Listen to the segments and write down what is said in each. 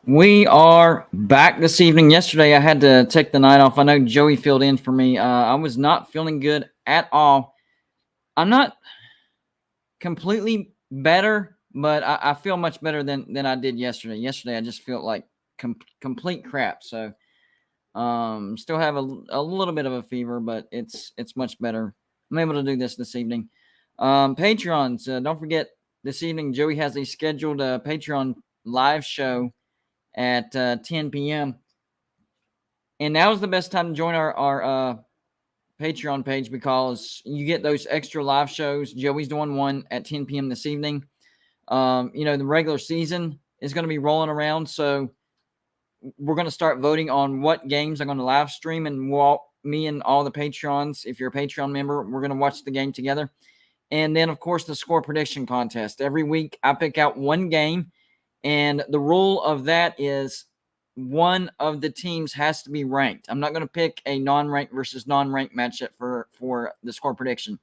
We are back this evening. Yesterday, I had to take the night off. I know Joey filled in for me. I was not feeling good at all. I'm not completely better, but I feel much better than I did yesterday. Yesterday, I just felt like complete crap. So, still have a little bit of a fever, but it's much better. I'm able to do this evening. Patreons, don't forget this evening. Joey has a scheduled Patreon live show at 10 p.m. And now is the best time to join our Patreon page because you get those extra live shows. Joey's doing one at 10 p.m. this evening. The regular season is going to be rolling around, so we're going to start voting on what games I'm going to live stream, and me and all the Patreons, if you're a Patreon member, we're going to watch the game together. And then, of course, the score prediction contest. Every week, I pick out one game, and the rule of that is one of the teams has to be ranked. I'm not going to pick a non-ranked versus non-ranked matchup for the score prediction.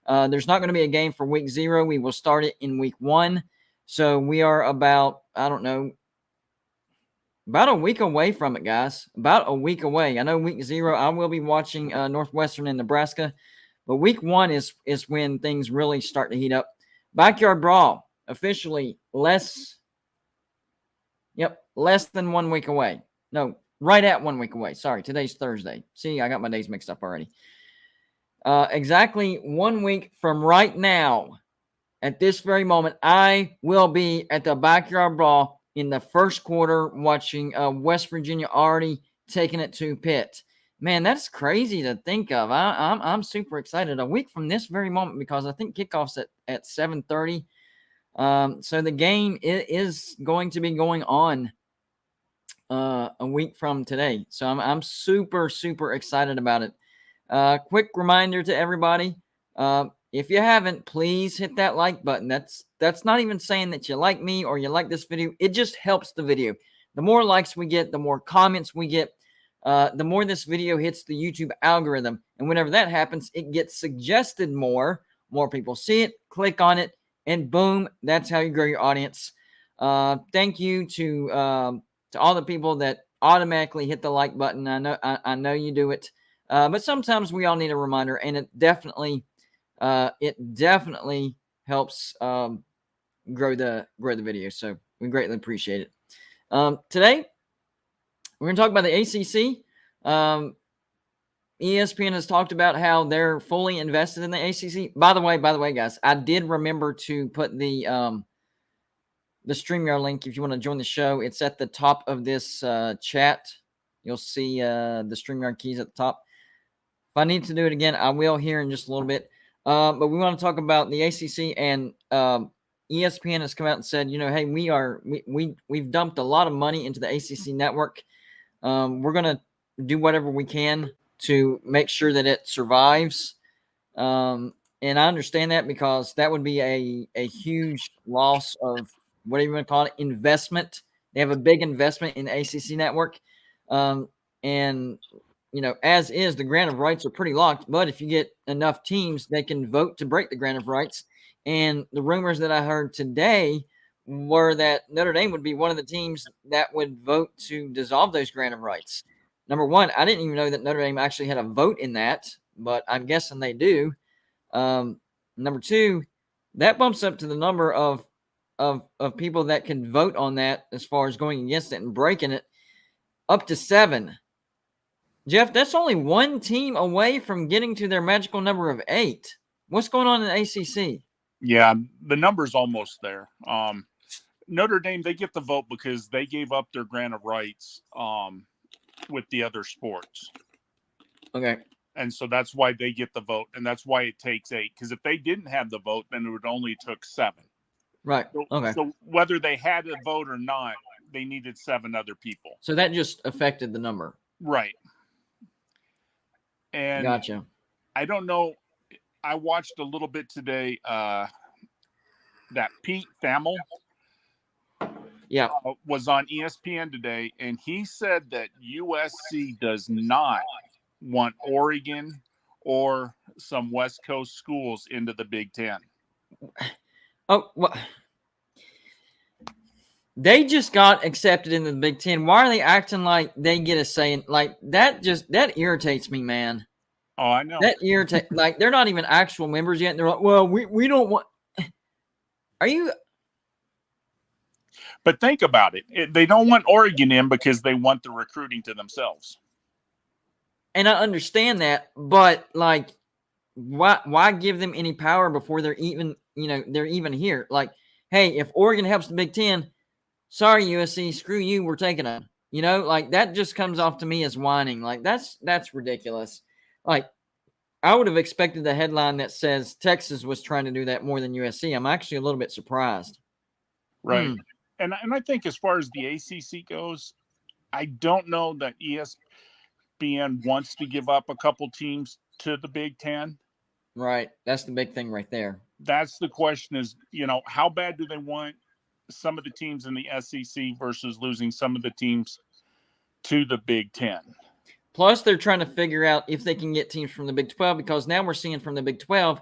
There's not going to be a game for week 0. We will start it in week 1. So we are about a week away from it, guys. About a week away. I know week 0, I will be watching Northwestern and Nebraska. But week 1 is when things really start to heat up. Backyard Brawl, officially less than 1 week away. No, right at 1 week away. Sorry, today's Thursday. See, I got my days mixed up already. Exactly 1 week from right now, at this very moment, I will be at the Backyard Brawl in the first quarter watching West Virginia already taking it to Pitt. Man, that's crazy to think of. I'm super excited. A week from this very moment because I think kickoff's at 7:30. So the game is going to be going on a week from today. So I'm super, super excited about it. Quick reminder to everybody. If you haven't, please hit that like button. That's not even saying that you like me or you like this video. It just helps the video. The more likes we get, the more comments we get, the more this video hits the YouTube algorithm. And whenever that happens, it gets suggested more. More people see it, click on it, and boom, that's how you grow your audience. Thank you to all the people that automatically hit the like button. I know you do it, but sometimes we all need a reminder, and it definitely helps grow the video. So we greatly appreciate it. Today we're going to talk about the ACC. ESPN has talked about how they're fully invested in the ACC. By the way, guys, I did remember to put the StreamYard link if you want to join the show. It's at the top of this chat. You'll see the StreamYard keys at the top. If I need to do it again, I will here in just a little bit. But we want to talk about the ACC, and ESPN has come out and said, hey, we've dumped a lot of money into the ACC network. We're going to do whatever we can to make sure that it survives. And I understand that because that would be a huge loss of whatever you want to call it, investment. They have a big investment in the ACC network. And, as is, the grant of rights are pretty locked. But if you get enough teams, they can vote to break the grant of rights. And the rumors that I heard today were that Notre Dame would be one of the teams that would vote to dissolve those grant of rights. Number one, I didn't even know that Notre Dame actually had a vote in that, but I'm guessing they do. Number two, that bumps up to the number of people that can vote on that as far as going against it and breaking it up to 7. Jeff, that's only one team away from getting to their magical number of 8. What's going on in the ACC? Yeah, the number's almost there. Notre Dame, they get the vote because they gave up their grant of rights with the other sports. Okay. And so that's why they get the vote, and that's why it takes 8. Because if they didn't have the vote, then it would only took 7. Right. Okay. So whether they had a vote or not, they needed 7 other people. So that just affected the number. Right. And gotcha. I don't know. I watched a little bit today. That Pete Thamel was on ESPN today, and he said that USC does not want Oregon or some West Coast schools into the Big Ten. Oh, well, They just got accepted into the Big Ten. Why are they acting like they get a say in, like that? That irritates me, man. Oh, I know. That irritates. Like they're not even actual members yet. And they're like, well, we don't want. Are you? But think about it. They don't want Oregon in because they want the recruiting to themselves. And I understand that, but like, why give them any power before they're even here? Like, hey, if Oregon helps the Big Ten, sorry USC, screw you, we're taking them. Like that just comes off to me as whining. Like that's ridiculous. Like I would have expected the headline that says Texas was trying to do that more than USC. I'm actually a little bit surprised. Right. And I think as far as the ACC goes, I don't know that ESPN wants to give up a couple teams to the Big Ten. Right. That's the big thing right there. That's the question is, how bad do they want some of the teams in the SEC versus losing some of the teams to the Big Ten? Plus, they're trying to figure out if they can get teams from the Big 12, because now we're seeing from the Big 12,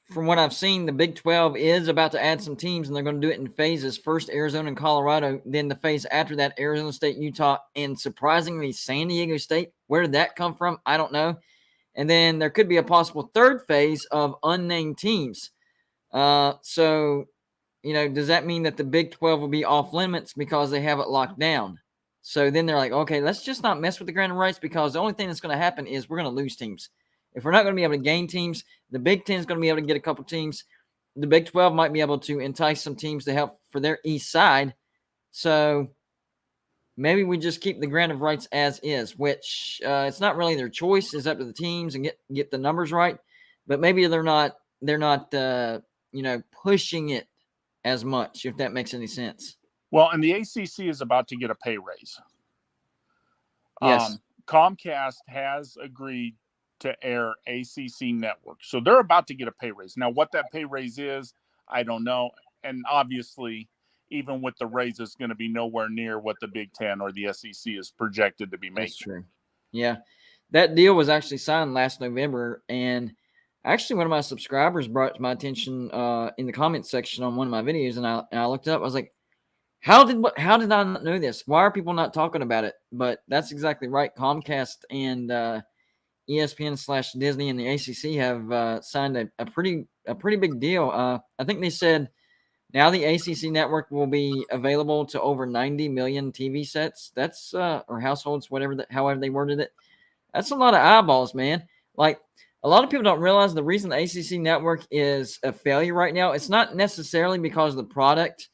from what I've seen, the Big 12 is about to add some teams, and they're going to do it in phases. First, Arizona and Colorado. Then the phase after that, Arizona State, Utah, and surprisingly, San Diego State. Where did that come from? I don't know. And then there could be a possible third phase of unnamed teams. So, does that mean that the Big 12 will be off limits because they have it locked down? So then they're like, okay, let's just not mess with the grant of rights, because the only thing that's going to happen is we're going to lose teams. If we're not going to be able to gain teams, the Big 10 is going to be able to get a couple teams. The Big 12 might be able to entice some teams to help for their east side. So maybe we just keep the grant of rights as is, which it's not really their choice. It's up to the teams and get the numbers right. But maybe they're not pushing it as much, if that makes any sense. Well, and the ACC is about to get a pay raise. Yes. Comcast has agreed to air ACC Network. So they're about to get a pay raise. Now, what that pay raise is, I don't know. And obviously, even with the raise, it's going to be nowhere near what the Big Ten or the SEC is projected to be making. That's true. Yeah. That deal was actually signed last November. And actually, one of my subscribers brought it to my attention in the comments section on one of my videos. And I looked it up. I was like, how did I not know this? Why are people not talking about it? But that's exactly right. Comcast and ESPN/Disney and the ACC have signed a pretty big deal. I think they said now the ACC network will be available to over 90 million TV sets. That's or households, however they worded it. That's a lot of eyeballs, man. Like a lot of people don't realize the reason the ACC network is a failure right now. It's not necessarily because of the product.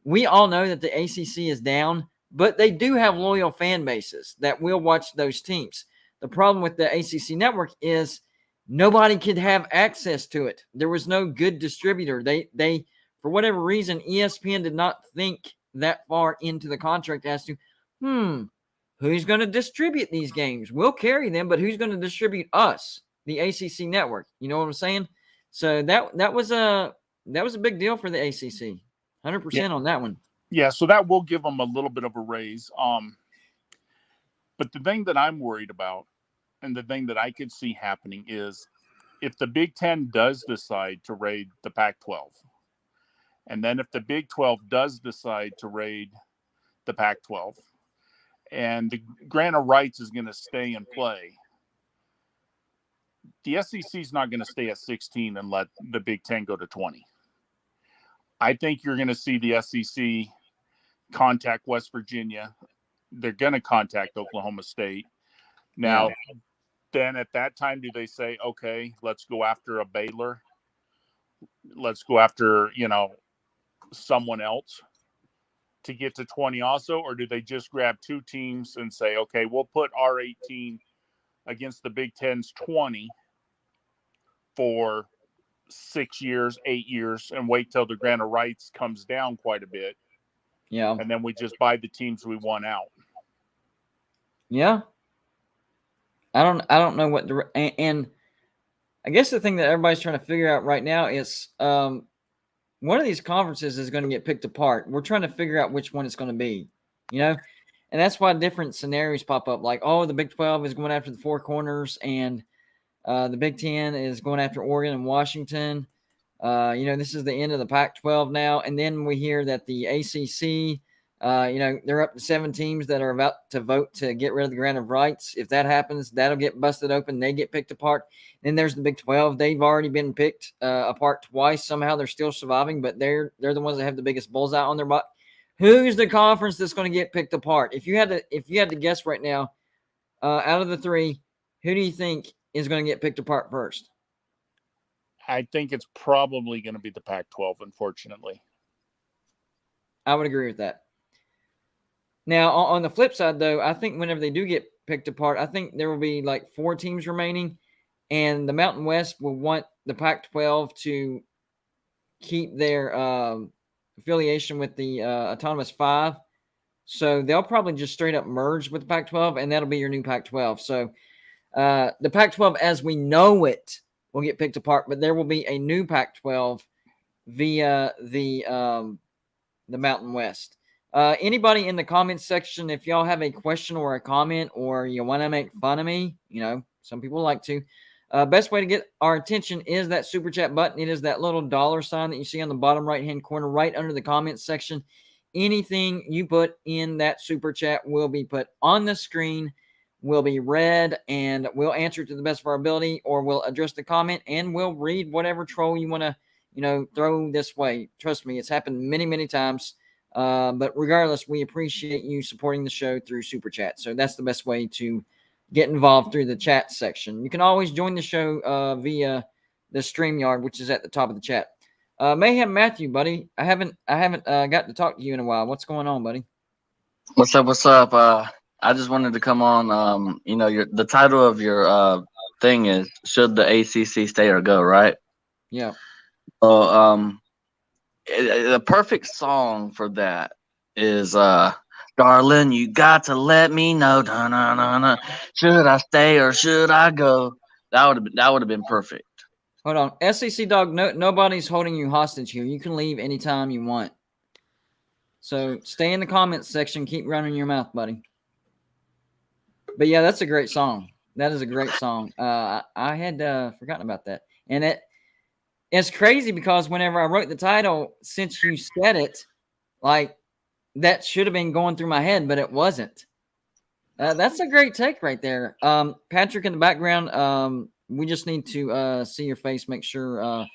We all know that the ACC is down, but they do have loyal fan bases that will watch those teams. The problem with the ACC network is nobody could have access to it. There was no good distributor. They for whatever reason, ESPN did not think that far into the contract as to, who's going to distribute these games? We'll carry them, but who's going to distribute us, the ACC network? You know what I'm saying? So that was a big deal for the ACC. 100% on that one. Yeah, so that will give them a little bit of a raise. But the thing that I'm worried about, and the thing that I could see happening, is if the Big Ten does decide to raid the Pac-12, and then if the Big 12 does decide to raid the Pac-12, and the grant of rights is going to stay in play, the SEC is not going to stay at 16 and let the Big Ten go to 20. I think you're going to see the SEC contact West Virginia. They're going to contact Oklahoma State. Now, Then at that time, do they say, okay, let's go after a Baylor? Let's go after, someone else to get to 20 also? Or do they just grab two teams and say, okay, we'll put our 18 against the Big Ten's 20 for 6 years, 8 years, and wait till the grant of rights comes down quite a bit. Yeah. And then we just buy the teams we want out. Yeah. I don't know what and I guess the thing that everybody's trying to figure out right now is one of these conferences is going to get picked apart. We're trying to figure out which one it's going to be, and that's why different scenarios pop up. Like, the Big 12 is going after the Four Corners, and the Big 10 is going after Oregon and Washington. This is the end of the Pac-12 now, and then we hear that the ACC, they're up to 7 teams that are about to vote to get rid of the grant of rights. If that happens, that'll get busted open. They get picked apart. Then there's the Big 12. They've already been picked apart twice. Somehow they're still surviving, but they're the ones that have the biggest bullseye on their butt. Who's the conference that's going to get picked apart? If you had to guess right now, out of the 3, who do you think is going to get picked apart first? I think it's probably going to be the Pac-12, unfortunately. I would agree with that. Now, on the flip side, though, I think whenever they do get picked apart, I think there will be like 4 teams remaining, and the Mountain West will want the Pac-12 to keep their affiliation with the Autonomous 5. So they'll probably just straight up merge with the Pac-12, and that'll be your new Pac-12. So the Pac-12 as we know it will get picked apart, but there will be a new Pac-12 via the Mountain West. Anybody in the comments section, if y'all have a question or a comment, or you want to make fun of me, some people like to. Best way to get our attention is that super chat button. It is that little $ sign that you see on the bottom right-hand corner, right under the comments section. Anything you put in that super chat will be put on the screen, will be read, and we'll answer it to the best of our ability, or we'll address the comment, and we'll read whatever troll you want to, throw this way. Trust me, it's happened many, many times. But regardless, we appreciate you supporting the show through Super Chat. So that's the best way to get involved through the chat section. You can always join the show via the StreamYard, which is at the top of the chat. Mayhem Matthew, buddy, I haven't got to talk to you in a while. What's going on, buddy? What's up? I just wanted to come on. The title of your thing is "Should the ACC Stay or Go?" Right? Yeah. The perfect song for that is "Darling, you got to let me know. Da-na-na-na. Should I stay or should I go?" That would have been perfect. Hold on, SEC Dog. Nobody's holding you hostage here. You can leave anytime you want. So stay in the comments section. Keep running your mouth, buddy. But yeah, that's a great song. That is a great song. I had forgotten about that, and it's crazy because whenever I wrote the title, since you said it, like that should have been going through my head, but it wasn't. That's a great take right there. Patrick in the background, we just need to see your face, make sure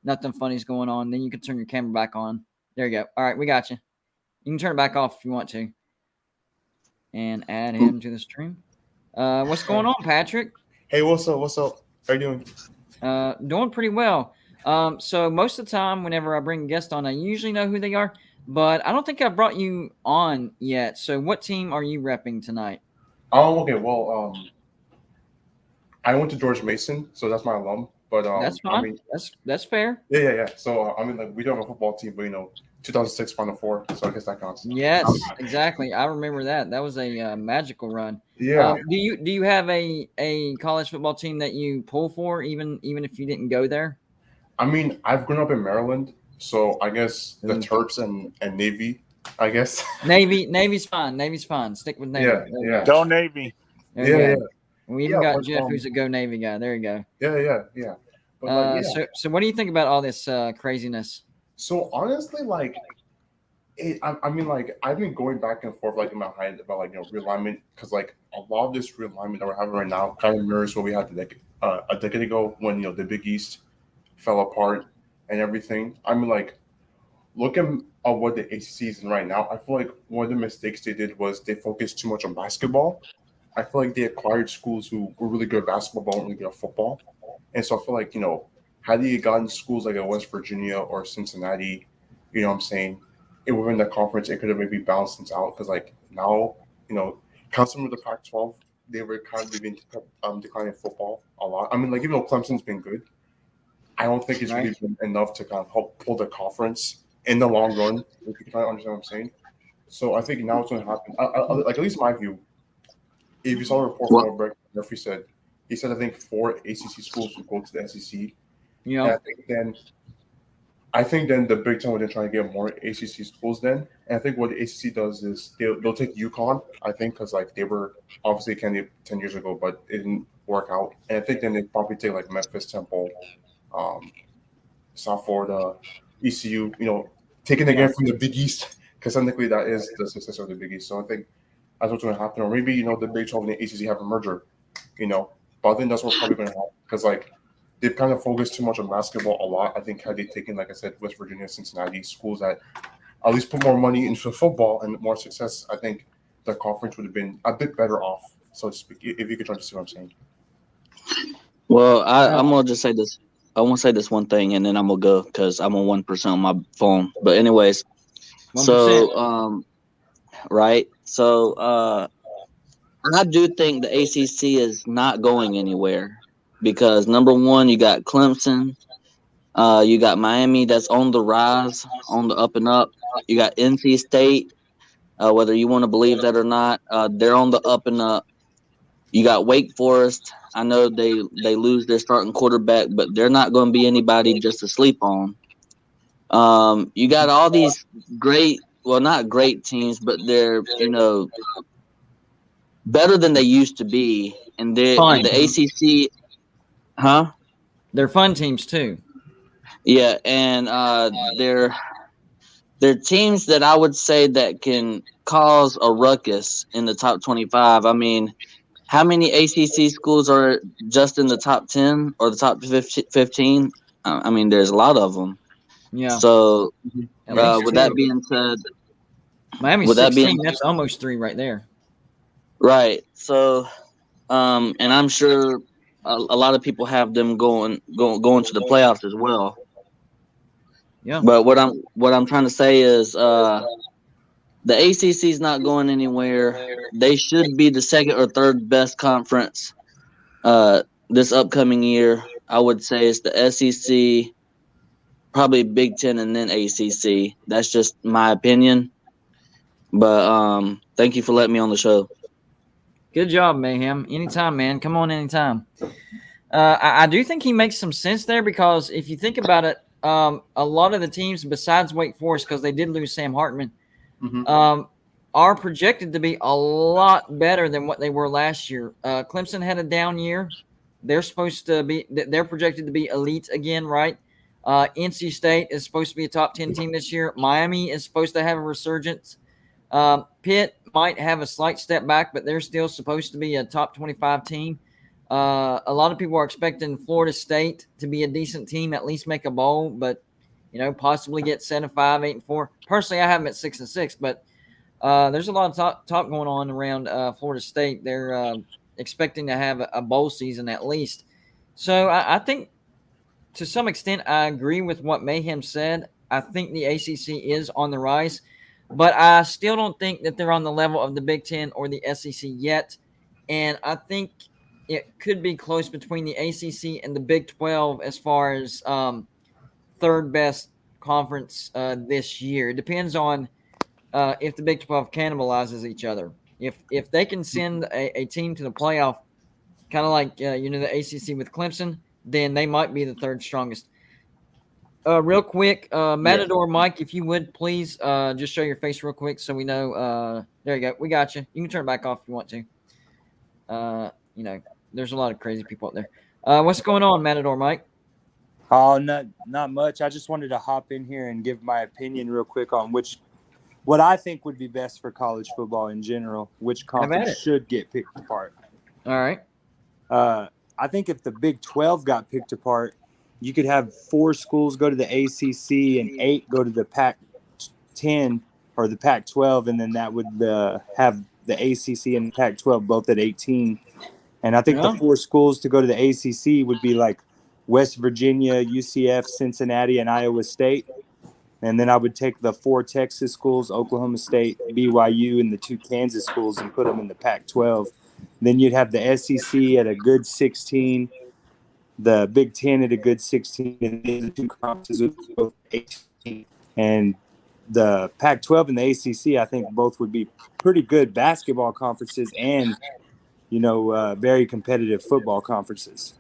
nothing funny's going on. Then you can turn your camera back on. There you go. All right, we got you. You can turn it back off if you want to. And add him to the stream. What's going on, Patrick? Hey, what's up? How you doing? Doing pretty well. So most of the time, whenever I bring a guest on, I usually know who they are, but I don't think I've brought you on yet. So what team are you repping tonight? Okay. Well, I went to George Mason, so that's my alum. But that's fine. I mean, that's fair. Yeah. So we don't have a football team, but 2006 Final Four, so I guess that counts. Yes, exactly. I remember that. That was a magical run. Yeah. Do you have a college football team that you pull for, even if you didn't go there? I mean, I've grown up in Maryland, so I guess the Terps and Navy. I guess Navy's fine. Navy's fine. Stick with Navy. Yeah. Go Navy. Yeah. We even got Jeff, who's a Go Navy guy. There you go. Yeah. But, So what do you think about all this craziness? So honestly, I've been going back and forth in my head about realignment, because a lot of this realignment that we're having right now kind of mirrors what we had a decade ago when the Big East fell apart and everything. Looking at what the ACC is in right now, I feel like one of the mistakes they did was they focused too much on basketball. I feel like they acquired schools who were really good at basketball but weren't really good at football. And so I feel like, had they gotten schools like West Virginia or Cincinnati, you know what I'm saying, within the conference, it could have maybe balanced things out. Because now, considering the Pac-12, they were kind of been declining football a lot. I mean, even though Clemson's been good, I don't think it's really been enough to kind of help pull the conference in the long run. If you kind of understand what I'm saying. So I think now what's going to happen, at least my view, if you saw a report from Brett Murphy said, he said I think 4 ACC schools would go to the SEC. Yeah. I think then the Big Ten would then try to get more ACC schools then. And I think what the ACC does is they'll take UConn, I think, because they were obviously a candidate 10 years ago, but it didn't work out. And I think then they probably take Memphis, Temple, South Florida, ECU, taking again from the Big East, because technically that is the successor of the Big East. So I think that's what's going to happen. Or maybe, the Big 12 and the ACC have a merger, But I think that's what's probably going to happen because, they've kind of focused too much on basketball a lot. I think had they taken, like I said, West Virginia, Cincinnati, schools that at least put more money into football and more success, I think the conference would have been a bit better off, so to speak, if you could try to see what I'm saying. Well, I'm going to just say this. I want to say this one thing, and then I'm going to go because I'm on 1% on my phone. But anyways, 1%. So, right. So, I do think the ACC is not going anywhere because, number one, you got Clemson. You got Miami that's on the rise, on the up and up. You got NC State, whether you want to believe that or not, they're on the up and up. You got Wake Forest. I know they lose their starting quarterback, but they're not going to be anybody just to sleep on. You got all these great, well, not great teams, but they're, better than they used to be. And the ACC, huh? They're fun teams too. Yeah, and they're teams that I would say that can cause a ruckus in the top 25. I mean, how many ACC schools are just in the top 10 or the top 15? I mean, there's a lot of them. Yeah. So, At with that being said, Miami's 16. That's almost 3 right there. Right. So, and I'm sure a lot of people have them going to the playoffs as well. Yeah. But what I'm trying to say is, the ACC is not going anywhere. They should be the second or third best conference this upcoming year. I would say it's the SEC, probably Big Ten, and then ACC. That's just my opinion. But thank you for letting me on the show. Good job, Mayhem. Anytime, man. Come on anytime. I do think he makes some sense there because if you think about it, a lot of the teams besides Wake Forest, because they did lose Sam Hartman, are projected to be a lot better than what they were last year. Clemson had a down year. They're projected to be elite again, right? NC State is supposed to be a top 10 team this year. Miami is supposed to have a resurgence. Pitt might have a slight step back, but they're still supposed to be a top 25 team. A lot of people are expecting Florida State to be a decent team, at least make a bowl, but possibly get 7-5, 8-4. Personally, I have them at 6-6, but there's a lot of talk going on around Florida State. They're expecting to have a bowl season at least. So I think to some extent I agree with what Mayhem said. I think the ACC is on the rise, but I still don't think that they're on the level of the Big Ten or the SEC yet. And I think it could be close between the ACC and the Big 12 as far as third best conference this year. It depends on if the Big 12 cannibalizes each other. If they can send a team to the playoff, kind of like the ACC with Clemson, then they might be the third strongest. Real quick, Matador Mike, if you would please just show your face real quick so we know. There you go. We got you. You can turn it back off if you want to. There's a lot of crazy people out there. What's going on, Matador Mike? Oh, not much. I just wanted to hop in here and give my opinion real quick on what I think would be best for college football in general, which conference should get picked apart. All right. I think if the Big 12 got picked apart, you could have 4 schools go to the ACC and 8 go to the Pac-10 or the Pac-12, and then that would have the ACC and the Pac-12 both at 18. And I think the 4 schools to go to the ACC would be like West Virginia, UCF, Cincinnati, and Iowa State. And then I would take the 4 Texas schools, Oklahoma State, BYU, and the 2 Kansas schools and put them in the Pac-12. Then you'd have the SEC at a good 16, the Big 10 at a good 16, and then the 2 conferences would be both 18. And the Pac-12 and the ACC, I think both would be pretty good basketball conferences and, very competitive football conferences.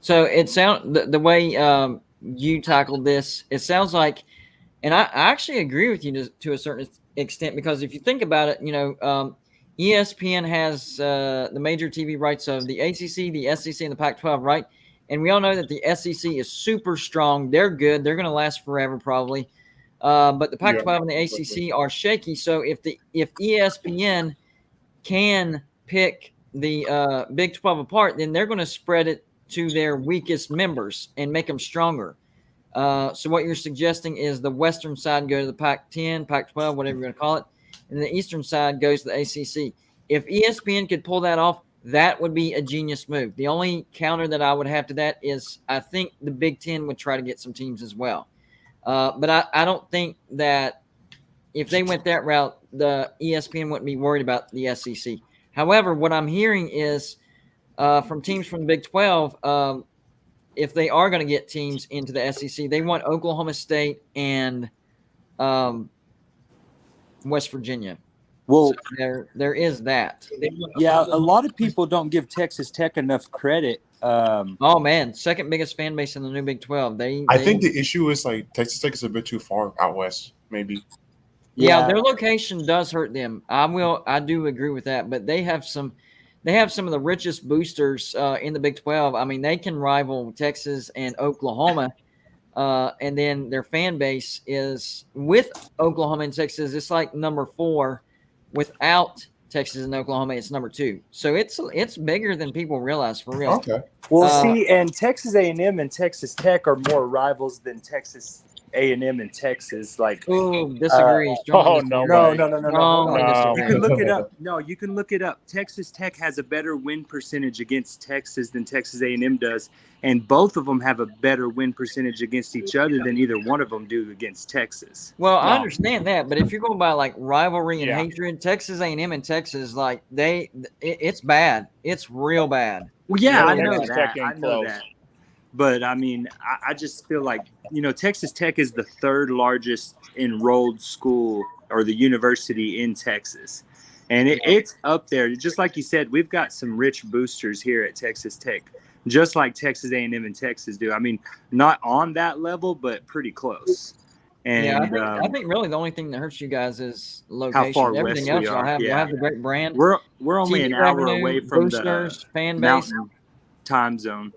So it sounds the way you tackled this, it sounds like, and I actually agree with you to a certain extent, because if you think about it, ESPN has the major TV rights of the ACC, the SEC, and the Pac-12, right? And we all know that the SEC is super strong. They're good. They're going to last forever probably. But the Pac-12 and the ACC are shaky. So if ESPN can pick the Big 12 apart, then they're going to spread it to their weakest members and make them stronger. So what you're suggesting is the western side go to the Pac-10, Pac-12, whatever you're going to call it, and the eastern side goes to the ACC. If ESPN could pull that off, that would be a genius move. The only counter that I would have to that is I think the Big Ten would try to get some teams as well. But I don't think that if they went that route, the ESPN wouldn't be worried about the SEC. However, what I'm hearing is from teams from the Big 12, if they are going to get teams into the SEC, they want Oklahoma State and West Virginia. Well, so there is that. Yeah, a lot of people don't give Texas Tech enough credit. Oh man, second biggest fan base in the new Big 12. I think the issue is like Texas Tech is a bit too far out west, maybe. Yeah, their location does hurt them. I do agree with that, but they have some of the richest boosters in the Big 12. I mean, they can rival Texas and Oklahoma. And then their fan base is with Oklahoma and Texas. It's like number 4. Without Texas and Oklahoma, it's number 2. So it's bigger than people realize, for real. Okay. Well, see, and Texas A&M and Texas Tech are more rivals than Texas A&M and Texas. Like, disagree. No. You can look it up. No, you can look it up. Texas Tech has a better win percentage against Texas than Texas A&M does, and both of them have a better win percentage against each other than either one of them do against Texas. Well, I understand that, but if you're going by like rivalry and hatred, Texas A&M and Texas, like it's bad. It's real bad. Well, yeah, I know Texas that. Tech ain't I know close. that. But I mean, I just feel like, Texas Tech is the 3rd largest enrolled school or the university in Texas. And it's up there. Just like you said, we've got some rich boosters here at Texas Tech, just like Texas A&M and Texas do. I mean, not on that level, but pretty close. And I think really the only thing that hurts you guys is location. How far Everything west else we you'll are. have the great brand. We're only TV an hour revenue, away from boosters, the fan base. mountain time zone.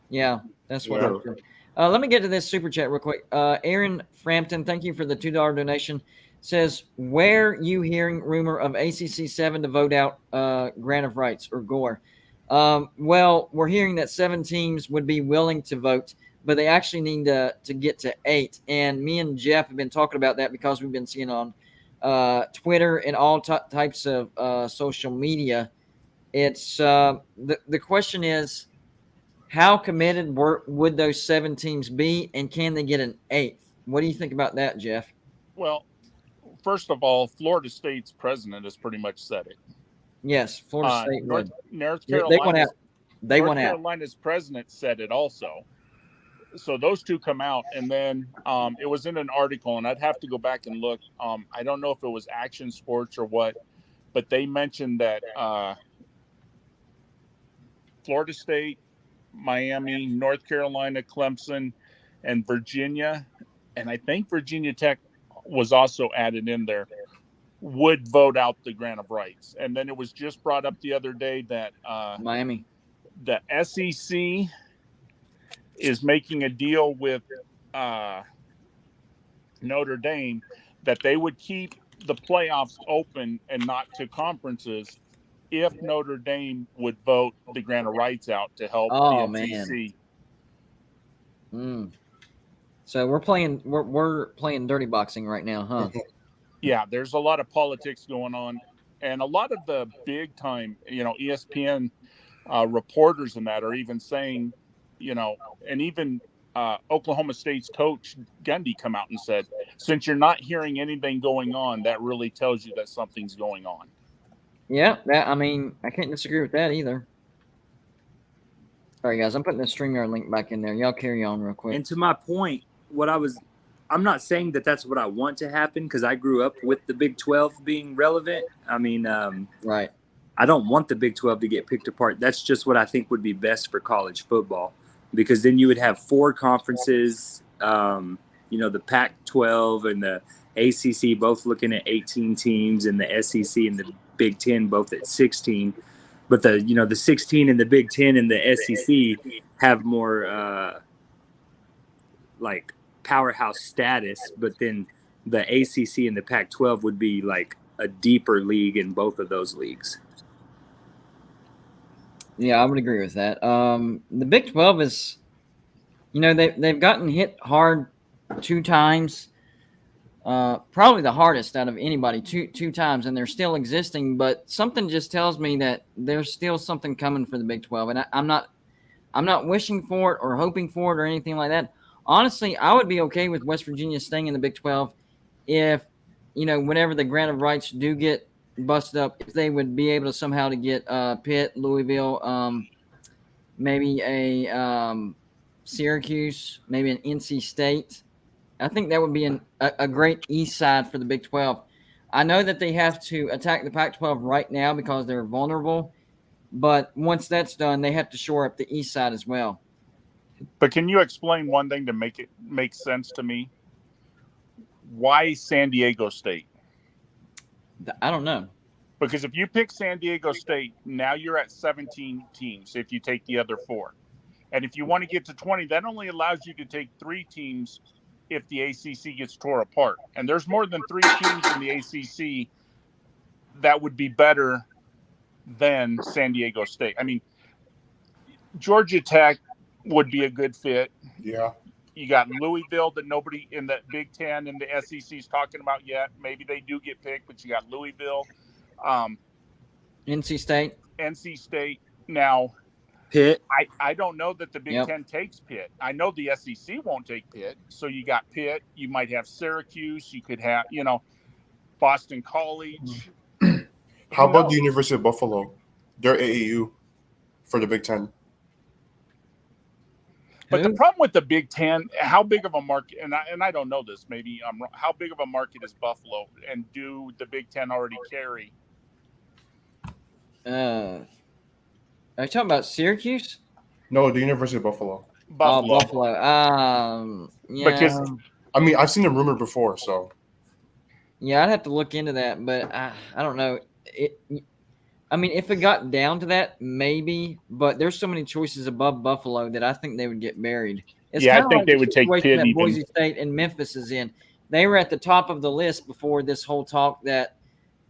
Yeah, that's what. Yeah. Let me get to this super chat real quick. Aaron Frampton, thank you for the $2 donation. Says, where you hearing rumor of ACC 7 to vote out grant of rights or Gore? Well, we're hearing that 7 teams would be willing to vote, but they actually need to get to 8. And me and Jeff have been talking about that because we've been seeing on Twitter and all types of social media. It's the question is, how committed would those 7 teams be, and can they get an 8th? What do you think about that, Jeff? Well, first of all, Florida State's president has pretty much said it. Yes, Florida State would. North They went out. North Carolina's president said it also. So those two come out, and then it was in an article, and I'd have to go back and look. I don't know if it was Action Sports or what, but they mentioned that Florida State, Miami, North Carolina, Clemson, and Virginia, and I think Virginia Tech was also added in there, would vote out the grant of rights. And then it was just brought up the other day that Miami, the SEC is making a deal with Notre Dame that they would keep the playoffs open and not to conferences if Notre Dame would vote the grant of rights out to help the SEC. So we're playing dirty boxing right now, huh? Yeah, there's a lot of politics going on, and a lot of the big time, ESPN reporters and that are even saying, and even Oklahoma State's coach Gundy come out and said, since you're not hearing anything going on, that really tells you that something's going on. Yeah, I can't disagree with that either. All right, guys, I'm putting the StreamYard link back in there. Y'all carry on real quick. And to my point, I'm not saying that that's what I want to happen, because I grew up with the Big 12 being relevant. I mean, right. I don't want the Big 12 to get picked apart. That's just what I think would be best for college football, because then you would have 4 conferences, the Pac-12 and the ACC both looking at 18 teams, and the SEC and the Big 10 both at 16. but the 16 and the Big 10 and the SEC have more like powerhouse status, but then the ACC and the Pac-12 would be like a deeper league in both of those leagues. Yeah, I would agree with that. The Big 12 is, they've gotten hit hard 2 times, probably the hardest out of anybody, two times, and they're still existing. But something just tells me that there's still something coming for the Big 12, and I'm not wishing for it or hoping for it or anything like that. Honestly, I would be okay with West Virginia staying in the Big 12 if, whenever the grant of rights do get busted up, if they would be able to somehow to get Pitt, Louisville, maybe a Syracuse, maybe an NC State. I think that would be a great east side for the Big 12. I know that they have to attack the Pac-12 right now because they're vulnerable, but once that's done, they have to shore up the east side as well. But can you explain one thing to make it make sense to me? Why San Diego State? I don't know. Because if you pick San Diego State, now you're at 17 teams if you take the other 4. And if you want to get to 20, that only allows you to take 3 teams if the ACC gets tore apart. And there's more than 3 teams in the ACC that would be better than San Diego State. I mean, Georgia Tech would be a good fit. Yeah. You got Louisville that nobody in the Big Ten and the SEC is talking about yet. Maybe they do get picked, but you got Louisville. NC State. Now, Pitt. I don't know that the Big Ten takes Pitt. I know the SEC won't take Pitt. So you got Pitt. You might have Syracuse. You could have, Boston College. How about the University of Buffalo? They're AAU for the Big Ten. But the problem with the Big Ten, how big of a market, and I don't know this, maybe I'm wrong, how big of a market is Buffalo, and do the Big Ten already carry? Are you talking about Syracuse? No, the University of Buffalo. Oh, Buffalo. Yeah. Because I've seen them rumored before, so. Yeah, I'd have to look into that, but I don't know. If it got down to that, maybe, but there's so many choices above Buffalo that I think they would get buried. It's I kinda think like they the would take situation Pitt that even. Boise State and Memphis is in. They were at the top of the list before this whole talk that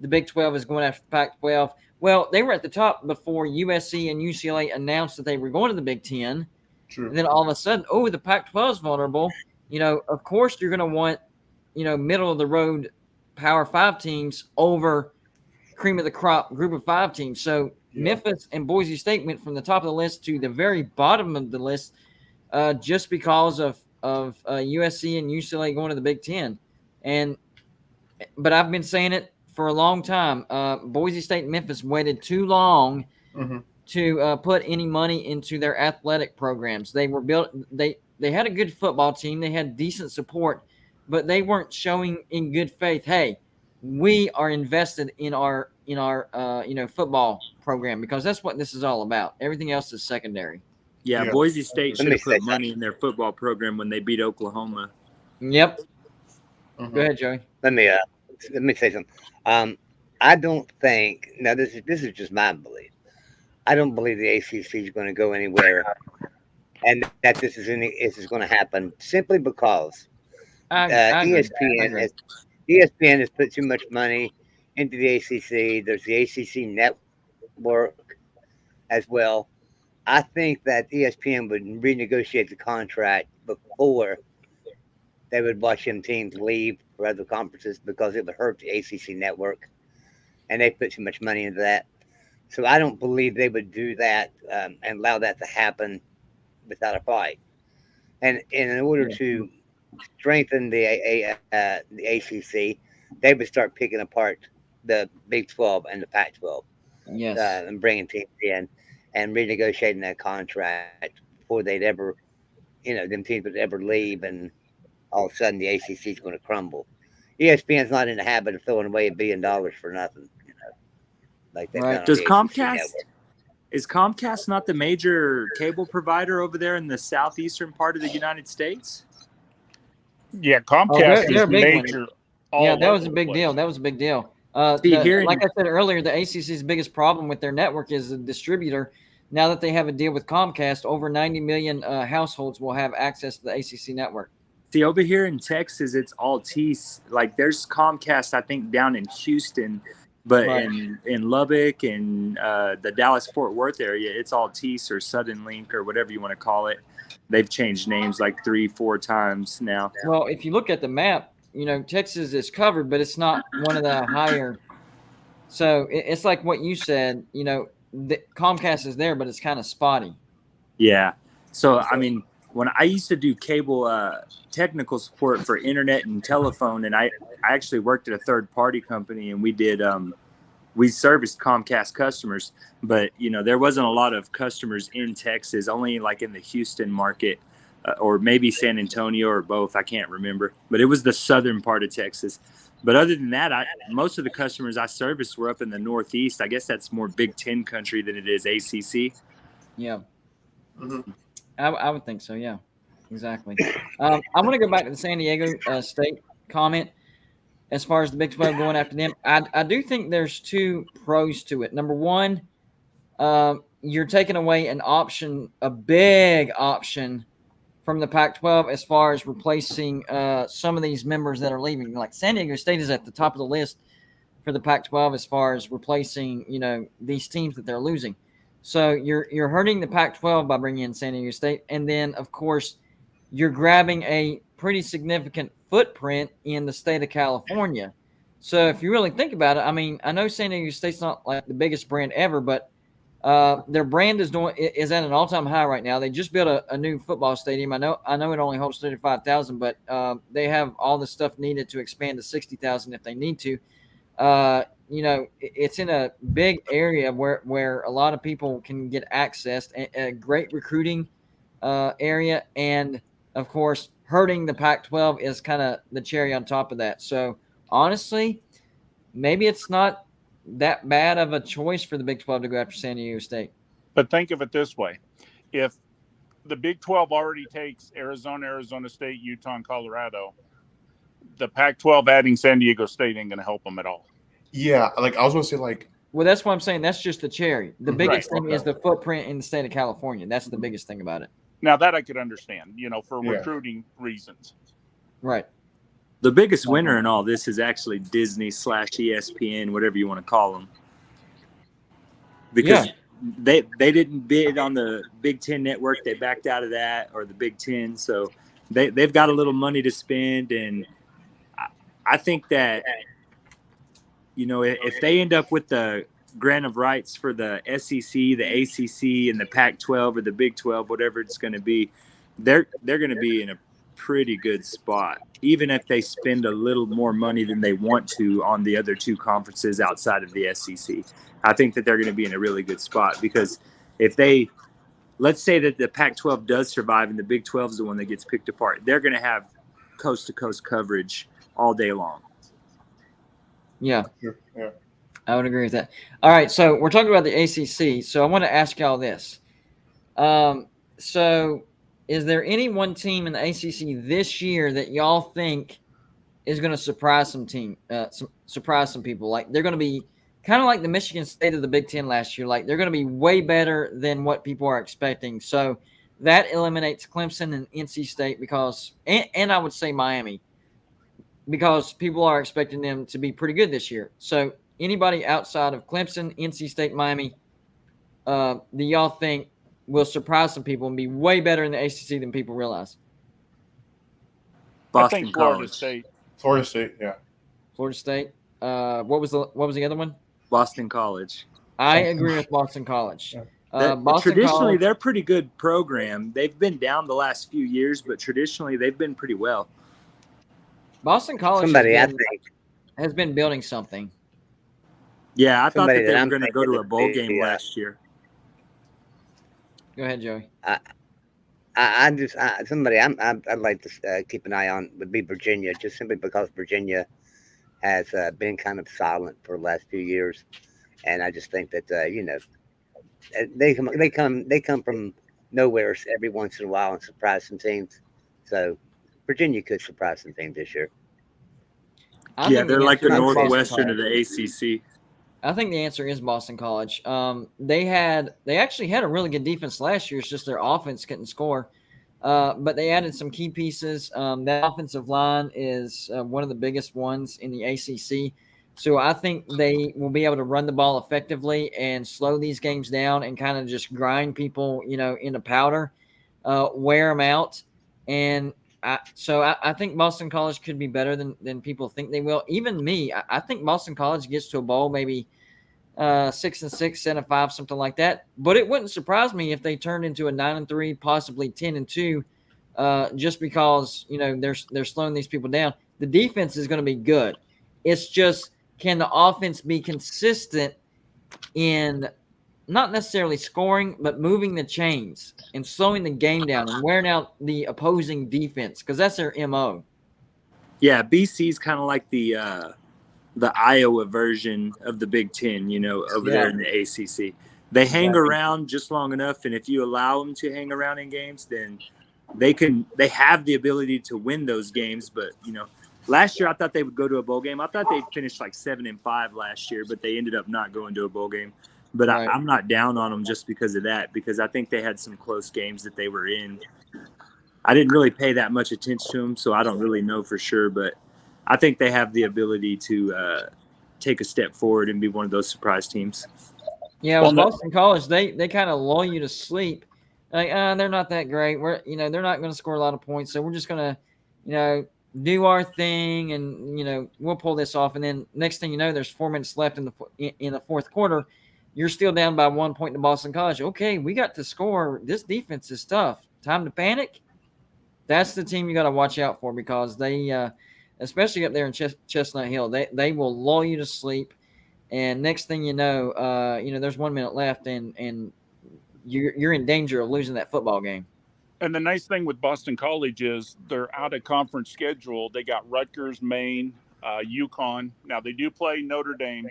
the Big 12 is going after the Pac-12. Well, they were at the top before USC and UCLA announced that they were going to the Big 10. True. And then all of a sudden, the Pac-12 is vulnerable. Of course you're going to want, middle of the road Power 5 teams over cream of the crop group of 5 teams. So Memphis and Boise State went from the top of the list to the very bottom of the list just because of USC and UCLA going to the Big 10. But I've been saying it for a long time. Boise State and Memphis waited too long to put any money into their athletic programs. They were built. They had a good football team. They had decent support, but they weren't showing in good faith. Hey, we are invested in our football program, because that's what this is all about. Everything else is secondary. Yeah. Boise State should have put money in their football program when they beat Oklahoma. Yep. Go ahead, Joey. Let me say something. I don't think, now this is just my belief. I don't believe the ACC is going to go anywhere, and that this is going to happen simply because ESPN has put too much money into the ACC. There's the ACC Network as well. I think that ESPN would renegotiate the contract before they would watch them teams leave for other conferences, because it would hurt the ACC Network, and they put too much money into that. So I don't believe they would do that and allow that to happen without a fight. And in order to strengthen the ACC, they would start picking apart the Big 12 and the Pac-12. Yes. And bringing teams in and renegotiating that contract before they'd ever, them teams would ever leave, and all of a sudden the ACC is going to crumble. ESPN's not in the habit of throwing away $1 billion for nothing, like that. Right. Does is Comcast not the major cable provider over there in the southeastern part of the United States? Yeah, Comcast they're is big major. Yeah, that was a big deal. That was a big deal. Like I said earlier, the ACC's biggest problem with their network is the distributor. Now that they have a deal with Comcast, over 90 million households will have access to the ACC network. See, over here in Texas, it's Altice. Like, there's Comcast, I think, down in Houston, but Right. in Lubbock and the Dallas-Fort Worth area, it's Altice or Southern Link or whatever you want to call it. They've changed names like 3-4 times now. Well, if you look at the map, Texas is covered, but it's not one of the higher. So it's like what you said, the Comcast is there, but it's kind of spotty. Yeah. So, I mean, when I used to do cable technical support for internet and telephone, and I actually worked at a third-party company, and we did we serviced Comcast customers, but, there wasn't a lot of customers in Texas, only like in the Houston market or maybe San Antonio or both. I can't remember, but it was the southern part of Texas. But other than that, most of the customers I serviced were up in the Northeast. I guess that's more Big Ten country than it is ACC. Yeah. Mhm. I would think so. Yeah, exactly. I want to go back to the San Diego State comment as far as the Big 12 going after them. I do think there's two pros to it. Number one, you're taking away an option, a big option from the Pac-12 as far as replacing some of these members that are leaving. Like San Diego State is at the top of the list for the Pac-12 as far as replacing, these teams that they're losing. So you're hurting the Pac-12 by bringing in San Diego State, and then of course you're grabbing a pretty significant footprint in the state of California. So if you really think about it, I mean, I know San Diego State's not like the biggest brand ever, but their brand is at an all-time high right now. They just built a new football stadium. I know it only holds 35,000, but they have all the stuff needed to expand to 60,000 if they need to. It's in a big area where a lot of people can get access, a great recruiting area, and of course, hurting the Pac-12 is kind of the cherry on top of that. So honestly, maybe it's not that bad of a choice for the Big 12 to go after San Diego State. But think of it this way. If the Big 12 already takes Arizona, Arizona State, Utah, and Colorado, the Pac-12 adding San Diego State ain't going to help them at all. Yeah, like I was gonna say, like, Well, that's what I'm saying. That's just the cherry. The biggest Right, thing is the footprint in the state of California. That's the biggest thing about it. Now that I could understand, for Yeah. recruiting reasons. Right. The biggest winner in all this is actually Disney / ESPN, whatever you want to call them, because they didn't bid on the Big Ten network. They backed out of that, or the Big Ten. So they've got a little money to spend, and I think that if they end up with the grant of rights for the SEC, the ACC, and the Pac-12 or the Big 12, whatever it's going to be, they're going to be in a pretty good spot, even if they spend a little more money than they want to on the other two conferences outside of the SEC. I think that they're going to be in a really good spot, because if let's say that the Pac-12 does survive and the Big 12 is the one that gets picked apart, they're going to have coast-to-coast coverage all day long. Yeah. yeah. I would agree with that. All right, so we're talking about the ACC. So I want to ask y'all this. So is there any one team in the ACC this year that y'all think is going to surprise surprise some people? Like they're going to be kind of like the Michigan State of the Big Ten last year. Like they're going to be way better than what people are expecting. So that eliminates Clemson and NC State and I would say Miami, because people are expecting them to be pretty good this year. So anybody outside of Clemson, NC State, Miami, do y'all think will surprise some people and be way better in the ACC than people realize? Boston I think Florida College. State. Florida State, yeah. Florida State. What was the other one? Boston College. I agree with Boston College. Traditionally, College, they're a pretty good program. They've been down the last few years, but traditionally they've been pretty well. Boston College has been building something. Yeah, I thought that they that were I'm going to go to a bowl thinking game the, last year. Go ahead, Joey. Somebody I'd like to keep an eye on would be Virginia, just simply because Virginia has been kind of silent for the last few years, and I just think that they come from nowhere every once in a while and surprise some teams. So Virginia could surprise some teams this year. I Yeah, think they're like the answer is Boston Northwestern of College. the ACC. I think the answer is Boston College. They actually had a really good defense last year. It's just their offense couldn't score. But they added some key pieces. That offensive line is one of the biggest ones in the ACC. So I think they will be able to run the ball effectively and slow these games down and kind of just grind people, into powder, wear them out. And I think Boston College could be better than people think they will. Even me, I think Boston College gets to a bowl maybe 6-6, 7-5, something like that. But it wouldn't surprise me if they turned into a 9-3, possibly 10-2, just because they're slowing these people down. The defense is going to be good. It's just, can the offense be consistent in not necessarily scoring, but moving the chains and slowing the game down and wearing out the opposing defense, because that's their MO. Yeah, BC's kind of like the Iowa version of the Big Ten, over there in the ACC. They hang around just long enough, and if you allow them to hang around in games, then they have the ability to win those games. But last year I thought they would go to a bowl game. I thought they'd finish like 7-5 last year, but they ended up not going to a bowl game. But right. I'm not down on them just because of that, because I think they had some close games that they were in. I didn't really pay that much attention to them, so I don't really know for sure, but I think they have the ability to take a step forward and be one of those surprise teams. Yeah, well, Boston College, they kind of lull you to sleep. Like, they're not that great. They're not going to score a lot of points, so we're just going to, do our thing, and we'll pull this off. And then next thing you know, there's 4 minutes left in the fourth quarter. You're still down by 1 point to Boston College. Okay, we got to score. This defense is tough. Time to panic. That's the team you got to watch out for, because they, especially up there in Chestnut Hill, they will lull you to sleep. And next thing you know, there's 1 minute left, and you're in danger of losing that football game. And the nice thing with Boston College is they're out of conference schedule. They got Rutgers, Maine, UConn. Now they do play Notre Dame,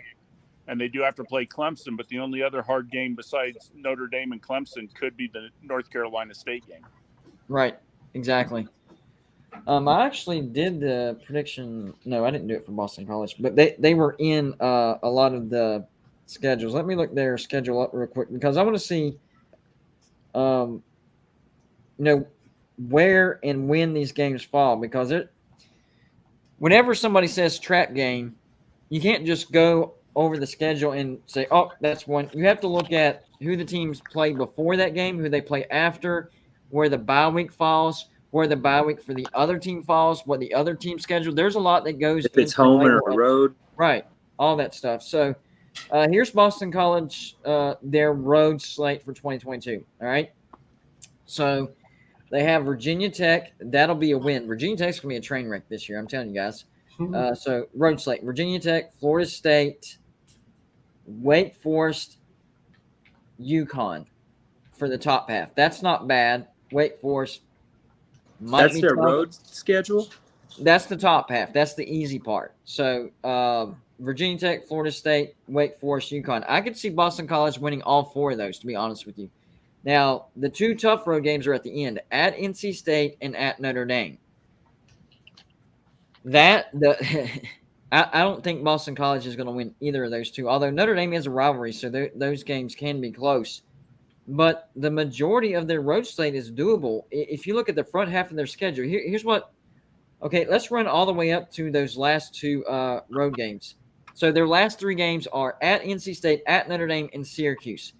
and they do have to play Clemson. But the only other hard game besides Notre Dame and Clemson could be the North Carolina State game. Right. Exactly. I actually did the prediction. No, I didn't do it for Boston College, but they were in a lot of the schedules. Let me look their schedule up real quick, because I want to see, where and when these games fall, because whenever somebody says trap game, you can't just go over the schedule and say, oh, that's one. You have to look at who the teams play before that game, who they play after, where the bye week falls, where the bye week for the other team falls, what the other team scheduled. There's a lot that goes if it's home or road. Right, all that stuff. So here's Boston College, their road slate for 2022, all right? So they have Virginia Tech. That'll be a win. Virginia Tech's going to be a train wreck this year, I'm telling you guys. So road slate, Virginia Tech, Florida State, Wake Forest, UConn for the top half. That's not bad. Wake Forest. That's their road schedule? That's the top half. That's the easy part. So Virginia Tech, Florida State, Wake Forest, UConn. I could see Boston College winning all 4 of those, to be honest with you. Now, the 2 tough road games are at the end, at NC State and at Notre Dame. I don't think Boston College is going to win either of those 2, although Notre Dame is a rivalry, so those games can be close. But the majority of their road slate is doable. If you look at the front half of their schedule, here's what – okay, let's run all the way up to those last 2 road games. So their last 3 games are at NC State, at Notre Dame, and Syracuse.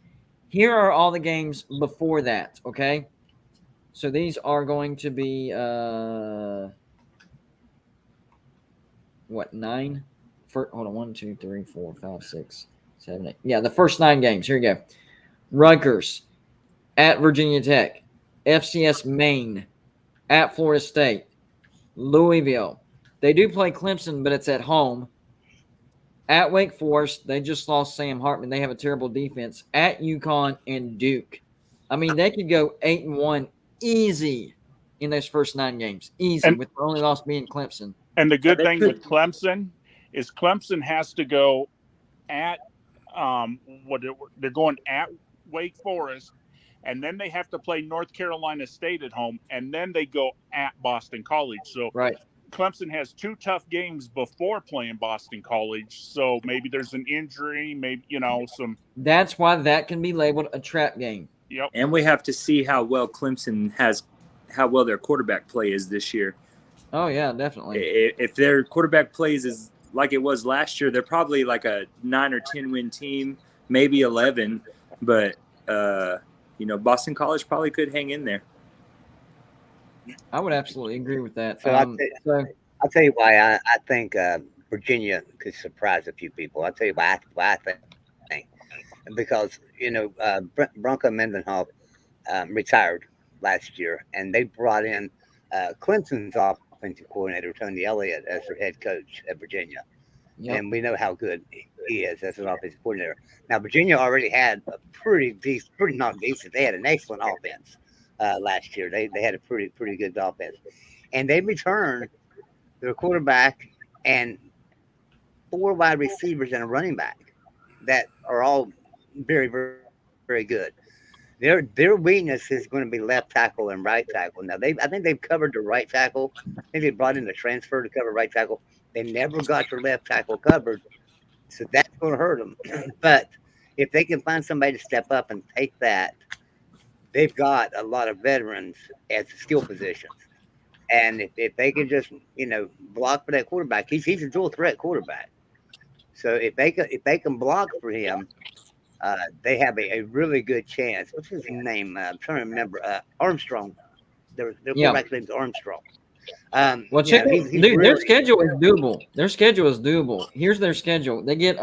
Here are all the games before that, okay? So these are going to be 9? Hold on, 1, 2, 3, 4, 5, 6, 7, 8. Yeah, the first 9 games. Here you go. Rutgers, at Virginia Tech, FCS Maine, at Florida State, Louisville. They do play Clemson, but it's at home. At Wake Forest, they just lost Sam Hartman. They have a terrible defense. At UConn and Duke. I mean, they could go 8-1 easy in those first 9 games. Easy, with the only loss being Clemson. And the good thing with Clemson is Clemson has to go at they're going at Wake Forest, and then they have to play North Carolina State at home, and then they go at Boston College. So right. Clemson has 2 tough games before playing Boston College, so maybe there's an injury, maybe some. That's why that can be labeled a trap game. Yep. And we have to see how well their quarterback play is this year. Oh yeah, definitely. If their quarterback plays is like it was last year, they're probably like a 9 or 10 win team, maybe 11. But Boston College probably could hang in there. I would absolutely agree with that. So I'll tell you why I think Virginia could surprise a few people. I'll tell you why I think. Because, Bronco Mendenhall retired last year, and they brought in Clemson's offensive coordinator, Tony Elliott, as their head coach at Virginia. Yep. And we know how good he is as an offensive coordinator. Now, Virginia already had a pretty not decent. They had an excellent offense last year. They had a pretty good offense. And they returned their quarterback and 4 wide receivers and a running back that are all very, very, very good. Their weakness is going to be left tackle and right tackle. Now, I think they've covered the right tackle. I think they brought in the transfer to cover right tackle. They never got their left tackle covered, so that's going to hurt them. But if they can find somebody to step up and take that, they've got a lot of veterans at the skill positions. And if they can just, block for that quarterback, he's a dual threat quarterback. So if they can block for him, they have a really good chance. What's his name? I'm trying to remember. Armstrong. Their quarterback's name's Armstrong. Well, check their schedule is doable. Their schedule is doable. Here's their schedule. They get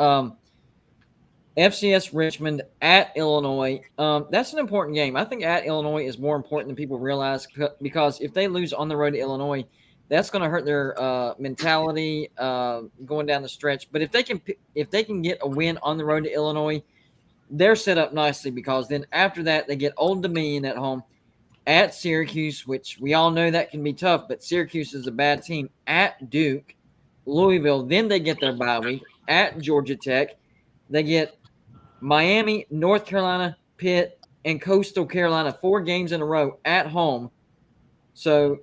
FCS Richmond at Illinois. That's an important game. I think at Illinois is more important than people realize, because if they lose on the road to Illinois, that's going to hurt their mentality going down the stretch. But if they can get a win on the road to Illinois, they're set up nicely, because then after that they get Old Dominion at home, at Syracuse, which we all know that can be tough, but Syracuse is a bad team, at Duke, Louisville. Then they get their bye week at Georgia Tech. They get Miami, North Carolina, Pitt, and Coastal Carolina, 4 games in a row at home. So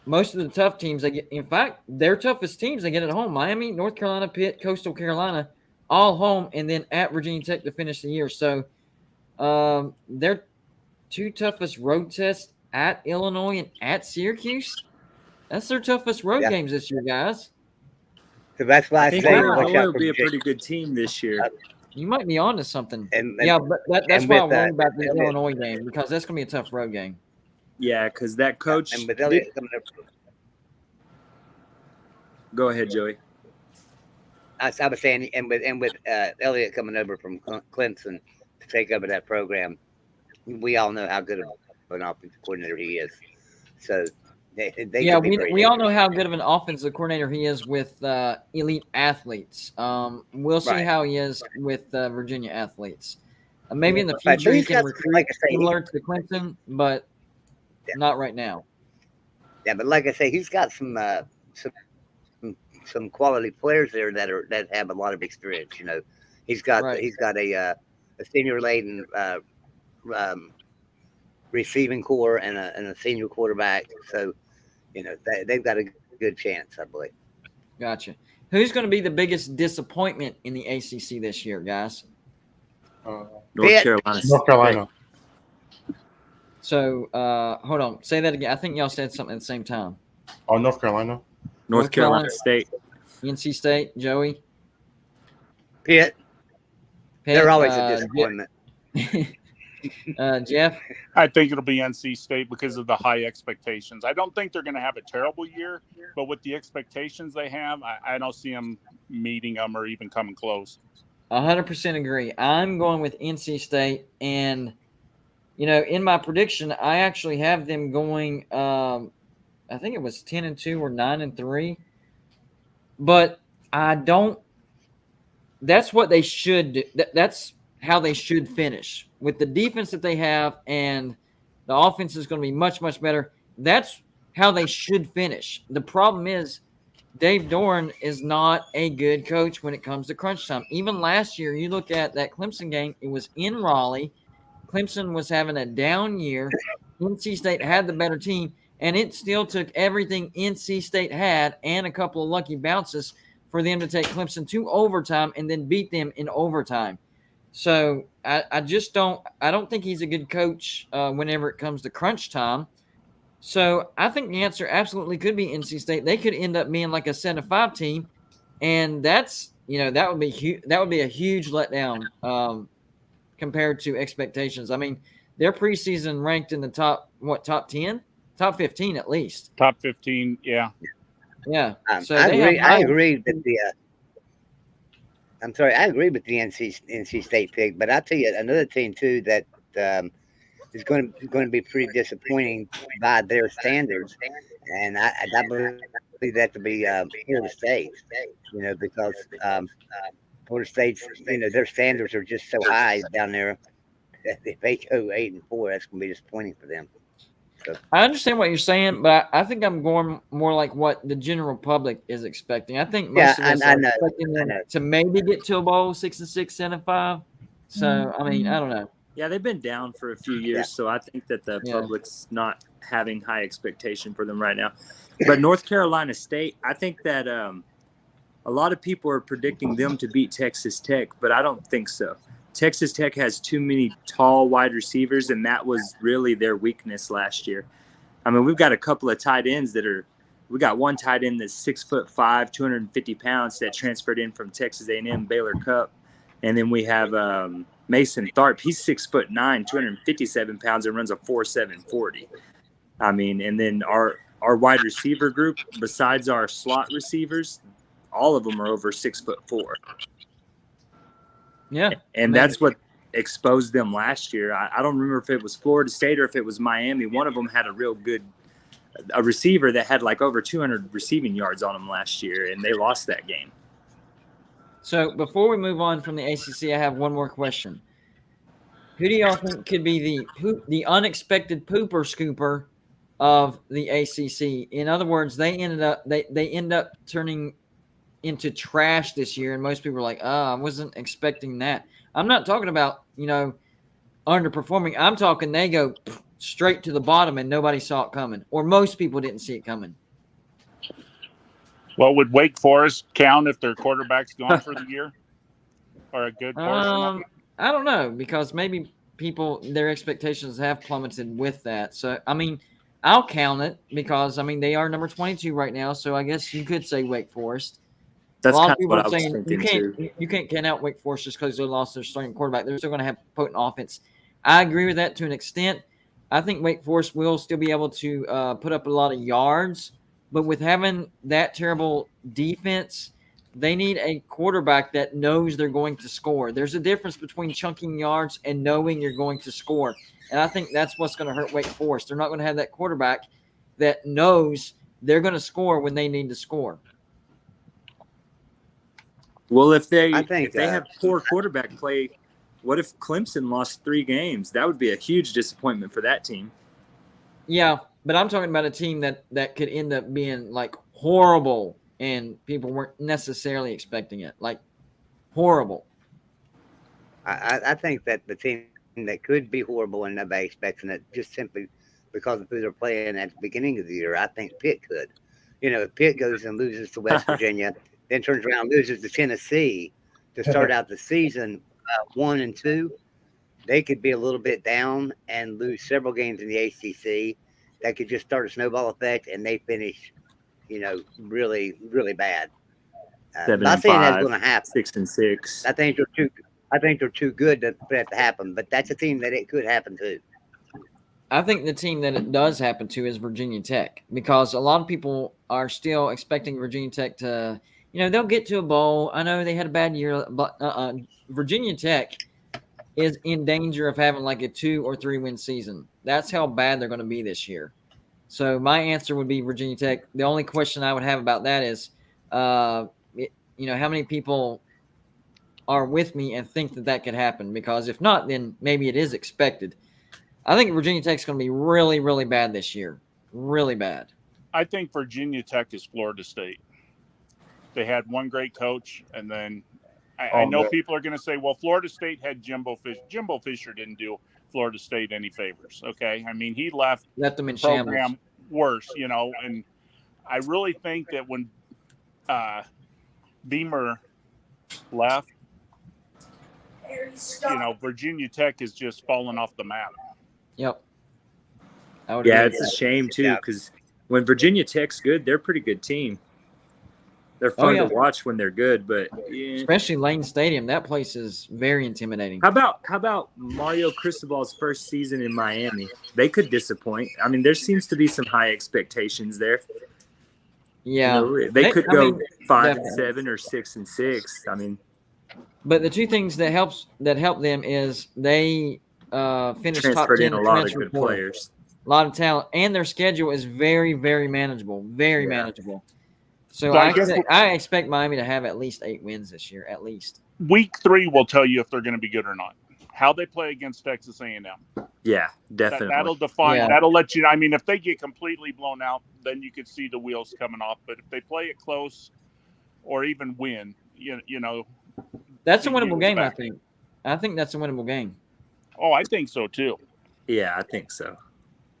most of the tough teams they get, in fact, their toughest teams they get at home: Miami, North Carolina, Pitt, Coastal Carolina, all home, and then at Virginia Tech to finish the year. So their 2 toughest road tests at Illinois and at Syracuse. That's their toughest road games this year, guys. So that's why I say Illinois will be a pretty good team this year. You might be on to something. But that's why I'm worried about the Illinois game, because that's going to be a tough road game. Yeah, because that coach. And with Elliott coming up. Go ahead, Joey. I was saying, and with Elliott coming over from Clemson to take over that program, we all know how good of an offensive coordinator he is. So we all know how good of an offensive coordinator he is with elite athletes. We'll see how he is with Virginia athletes. Maybe in the future he can recruit similar to Clemson, but not right now. Yeah, but like I say, he's got some quality players there that have a lot of experience. He's got a senior laden receiving core and a senior quarterback. So, they've got a good chance, I believe. Gotcha. Who's going to be the biggest disappointment in the ACC this year, guys? North Carolina. North Carolina. So, hold on. Say that again. I think y'all said something at the same time. Oh, North Carolina. North Carolina State. NC State, Joey. Pitt. They're always a disappointment. Jeff? I think it'll be NC State because of the high expectations. I don't think they're going to have a terrible year, but with the expectations they have, I don't see them meeting them or even coming close. 100% agree. I'm going with NC State, and in my prediction, I actually have them going. I think it was 10-2 or 9-3, but I don't. That's what they should do. That's how they should finish with the defense that they have, and the offense is going to be much, much better. That's how they should finish. The problem is Dave Doran is not a good coach when it comes to crunch time. Even last year, you look at that Clemson game, it was in Raleigh. Clemson was having a down year. NC State had the better team, And it still took everything NC State had and a couple of lucky bounces for them to take Clemson to overtime and then beat them in overtime. So I don't think he's a good coach whenever it comes to crunch time. So I think the answer absolutely could be NC State. They could end up being like a 7-5 team, and that's that would be that would be a huge letdown compared to expectations. I mean, their preseason ranked in the top 10, top 15 at least. Top 15, yeah. Yeah. So I agree with the. I'm sorry, I agree with the NC State pick, but I'll tell you another team too that is going to be pretty disappointing by their standards, and I believe that to be Florida State. Because Florida State's their standards are just so high down there that if they go 8-4, that's going to be disappointing for them. So. I understand what you're saying, but I think I'm going more like what the general public is expecting. I think most of us are expecting them to maybe get to a bowl 6-6, 7-5. So I mean, I don't know. Yeah, they've been down for a few years, so I think that the public's not having high expectation for them right now. But North Carolina State, I think that a lot of people are predicting them to beat Texas Tech, but I don't think so. Texas Tech has too many tall wide receivers, and that was really their weakness last year. I mean, we've got a couple of tight ends we got one tight end that's 6'5", 250 pounds that transferred in from Texas A&M Baylor Cup. And then we have Mason Tharp. He's 6'9", 257 pounds and runs a 4.7 40. I mean, and then our wide receiver group, besides our slot receivers, all of them are over 6'4". Yeah. And that's what exposed them last year. I don't remember if it was Florida State or if it was Miami. One of them had a receiver that had like over 200 receiving yards on him last year, and they lost that game. So before we move on from the ACC, I have one more question. Who do y'all think could be the unexpected pooper scooper of the ACC? In other words, they end up turning into trash this year, and most people are like, I wasn't expecting that. I'm not talking about underperforming. I'm talking they go straight to the bottom and nobody saw it coming, or most people didn't see it coming. Well, would Wake Forest count if their quarterback's gone for the year, or a good portion? I don't know, because maybe their expectations have plummeted with that. So I mean, I'll count it because I mean they are number 22 right now. So I guess you could say Wake Forest. That's a lot kind of people what are I was saying thinking you can't count out Wake Forest just because they lost their starting quarterback. They're still going to have potent offense. I agree with that to an extent. I think Wake Forest will still be able to put up a lot of yards, but with having that terrible defense, they need a quarterback that knows they're going to score. There's a difference between chunking yards and knowing you're going to score, and I think that's what's going to hurt Wake Forest. They're not going to have that quarterback that knows they're going to score when they need to score. Well, if they have poor quarterback play, what if Clemson lost 3 games? That would be a huge disappointment for that team. Yeah, but I'm talking about a team that could end up being like horrible, and people weren't necessarily expecting it. Like horrible. I think that the team that could be horrible and nobody expecting it just simply because of who they're playing at the beginning of the year, I think Pitt could. If Pitt goes and loses to West Virginia, then turns around and loses to Tennessee to start out the season 1-2, they could be a little bit down and lose several games in the ACC. That could just start a snowball effect, and they finish, really, really bad. Not saying that's going to happen. 6-6. I think they're too good for that to happen, but that's a team that it could happen to. I think the team that it does happen to is Virginia Tech, because a lot of people are still expecting Virginia Tech to, they'll get to a bowl. I know they had a bad year, but Virginia Tech is in danger of having like a 2 or 3 win season. That's how bad they're going to be this year. So my answer would be Virginia Tech. The only question I would have about that is, how many people are with me and think that could happen? Because if not, then maybe it is expected. I think Virginia Tech's going to be really, really bad this year. Really bad. I think Virginia Tech is Florida State. They had one great coach, and then I know people are going to say, well, Florida State had Jimbo Fisher. Jimbo Fisher didn't do Florida State any favors, okay? I mean, he left them in the program shambles. worse, and I really think that when Beamer left, Virginia Tech has just fallen off the map. Yep. I would Yeah, agree. it's a shame too Yeah. because when Virginia Tech's good, they're a pretty good team. They're Oh, fun yeah. to watch when they're good, but yeah. Especially Lane Stadium. That place is very intimidating. How about Mario Cristobal's first season in Miami? They could disappoint. I mean, there seems to be some high expectations there. Yeah. They could go 5-7 definitely. or 6-6. I mean, But the two things that help them is they finished top transferred 10 in a in lot of transfer good portal. players. A lot of talent, and their schedule is very, very manageable. Very Yeah. manageable. So So I guess I expect Miami to have at least 8 wins this year, at least. week 3 will tell you if they're going to be good or not. How they play against Texas A&M. Yeah, definitely. That'll define. Yeah. That'll let you. I mean, if they get completely blown out, then you could see the wheels coming off. But if they play it close, or even win, That's a the winnable year's game, back. I think that's a winnable game. Oh, I think so too. Yeah, I think so.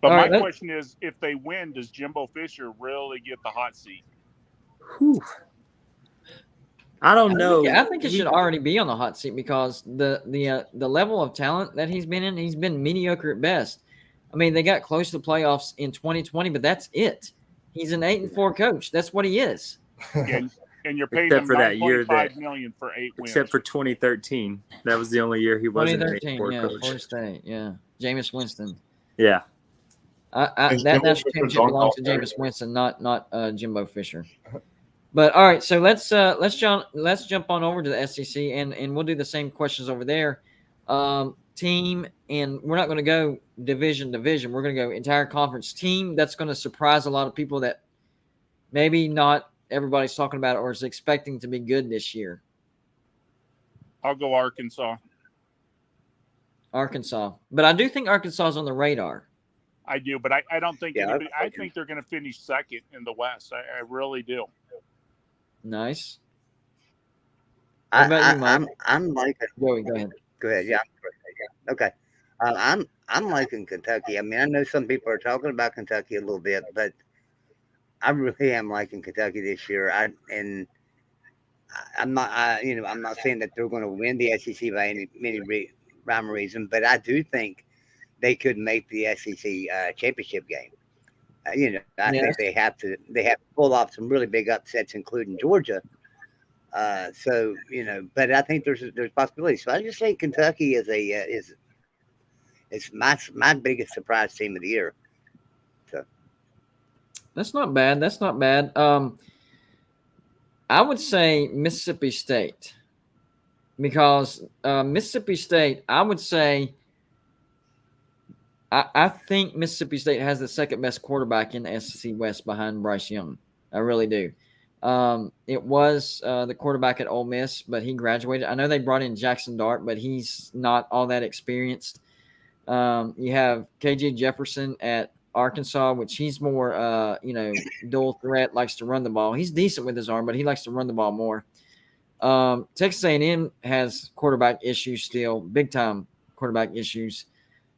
But All my right, let's- question is, if they win, does Jimbo Fisher really get the hot seat? Whew. I don't know. I think it should already be on the hot seat because the level of talent that he's been in, he's been mediocre at best. I mean, they got close to the playoffs in 2020, but that's it. He's an 8-4 coach. That's what he is. And you're paying Except him for that year $9.5 million for 8 wins. Except for 2013. That was the only year he wasn't an 2013, 8-4 yeah, coach. Florida State, yeah. Jameis Winston. Yeah. Is That Jimbo national Fisher championship drunk belongs out to there? Jameis Winston, not Jimbo Fisher. But all right, so let's jump on over to the SEC and we'll do the same questions over there. Team, and we're not going to go division. We're going to go entire conference. Team that's going to surprise a lot of people that maybe not everybody's talking about or is expecting to be good this year. I'll go Arkansas. Arkansas, but I do think Arkansas is on the radar. I do, but I don't think Yeah, anybody. I think they're going to finish second in the West. I really do. Nice. What about you, Mike? I'm liking. Joey, go ahead. Go ahead. Yeah. Okay. I'm liking Kentucky. I mean, I know some people are talking about Kentucky a little bit, but I really am liking Kentucky this year. I'm not saying that they're going to win the SEC by any rhyme or reason, but I do think they could make the SEC championship game. I think they have to pull off some really big upsets, including Georgia. But I think there's possibilities. So I just think Kentucky is my biggest surprise team of the year. So That's not bad. I would say Mississippi State because Mississippi State, I would say, I think Mississippi State has the second best quarterback in the SEC West behind Bryce Young. I really do. It was the quarterback at Ole Miss, but he graduated. I know they brought in Jackson Dart, but he's not all that experienced. You have KJ Jefferson at Arkansas, which he's more, dual threat, likes to run the ball. He's decent with his arm, but he likes to run the ball more. Texas A&M has quarterback issues still, big time quarterback issues.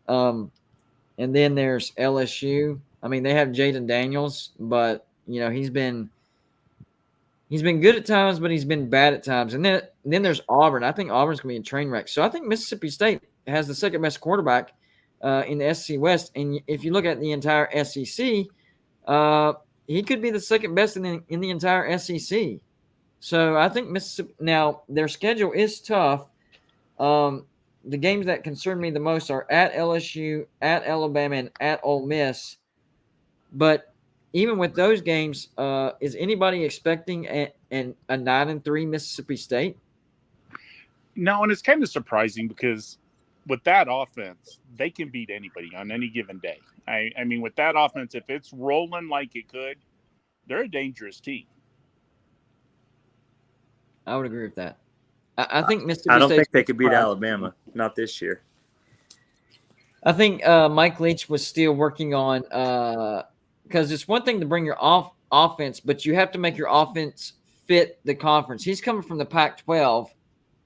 And then there's LSU. I mean, they have Jaden Daniels, but he's been good at times, but he's been bad at times. And then there's Auburn. I think Auburn's going to be a train wreck. So I think Mississippi State has the second best quarterback in the SEC West. And if you look at the entire SEC, he could be the second best in the entire SEC. So I think Mississippi. Now their schedule is tough. The games that concern me the most are at LSU, at Alabama, and at Ole Miss. But even with those games, is anybody expecting a 9-3 Mississippi State? No, and it's kind of surprising because with that offense, they can beat anybody on any given day. I mean, with that offense, if it's rolling like it could, they're a dangerous team. I would agree with that. I think Mississippi I don't State's think they could beat Alabama. Not this year. I think Mike Leach was still working on because it's one thing to bring your offense, but you have to make your offense fit the conference. He's coming from the Pac-12.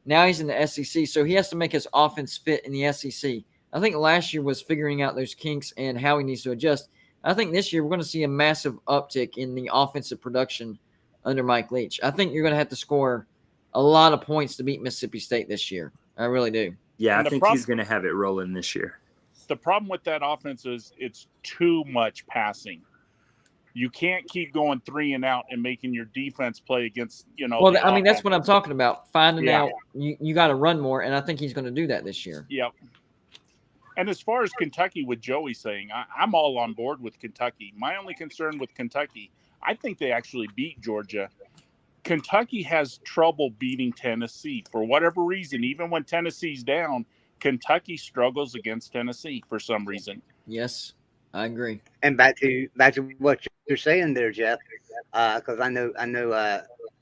Now he's in the SEC, so he has to make his offense fit in the SEC. I think last year was figuring out those kinks and how he needs to adjust. I think this year we're going to see a massive uptick in the offensive production under Mike Leach. I think you're going to have to score a lot of points to beat Mississippi State this year. I really do. Yeah, And I think he's going to have it rolling this year. The problem with that offense is it's too much passing. You can't keep going 3 and out and making your defense play against, Well, I mean, that's what I'm talking about. Finding Yeah. out you got to run more, and I think he's going to do that this year. Yep. And as far as Kentucky, with Joey saying, I'm all on board with Kentucky. My only concern with Kentucky, I think they actually beat Georgia. Kentucky has trouble beating Tennessee for whatever reason. Even when Tennessee's down, Kentucky struggles against Tennessee for some reason. Yes, I agree. And back to what you're saying there, Jeff, because I know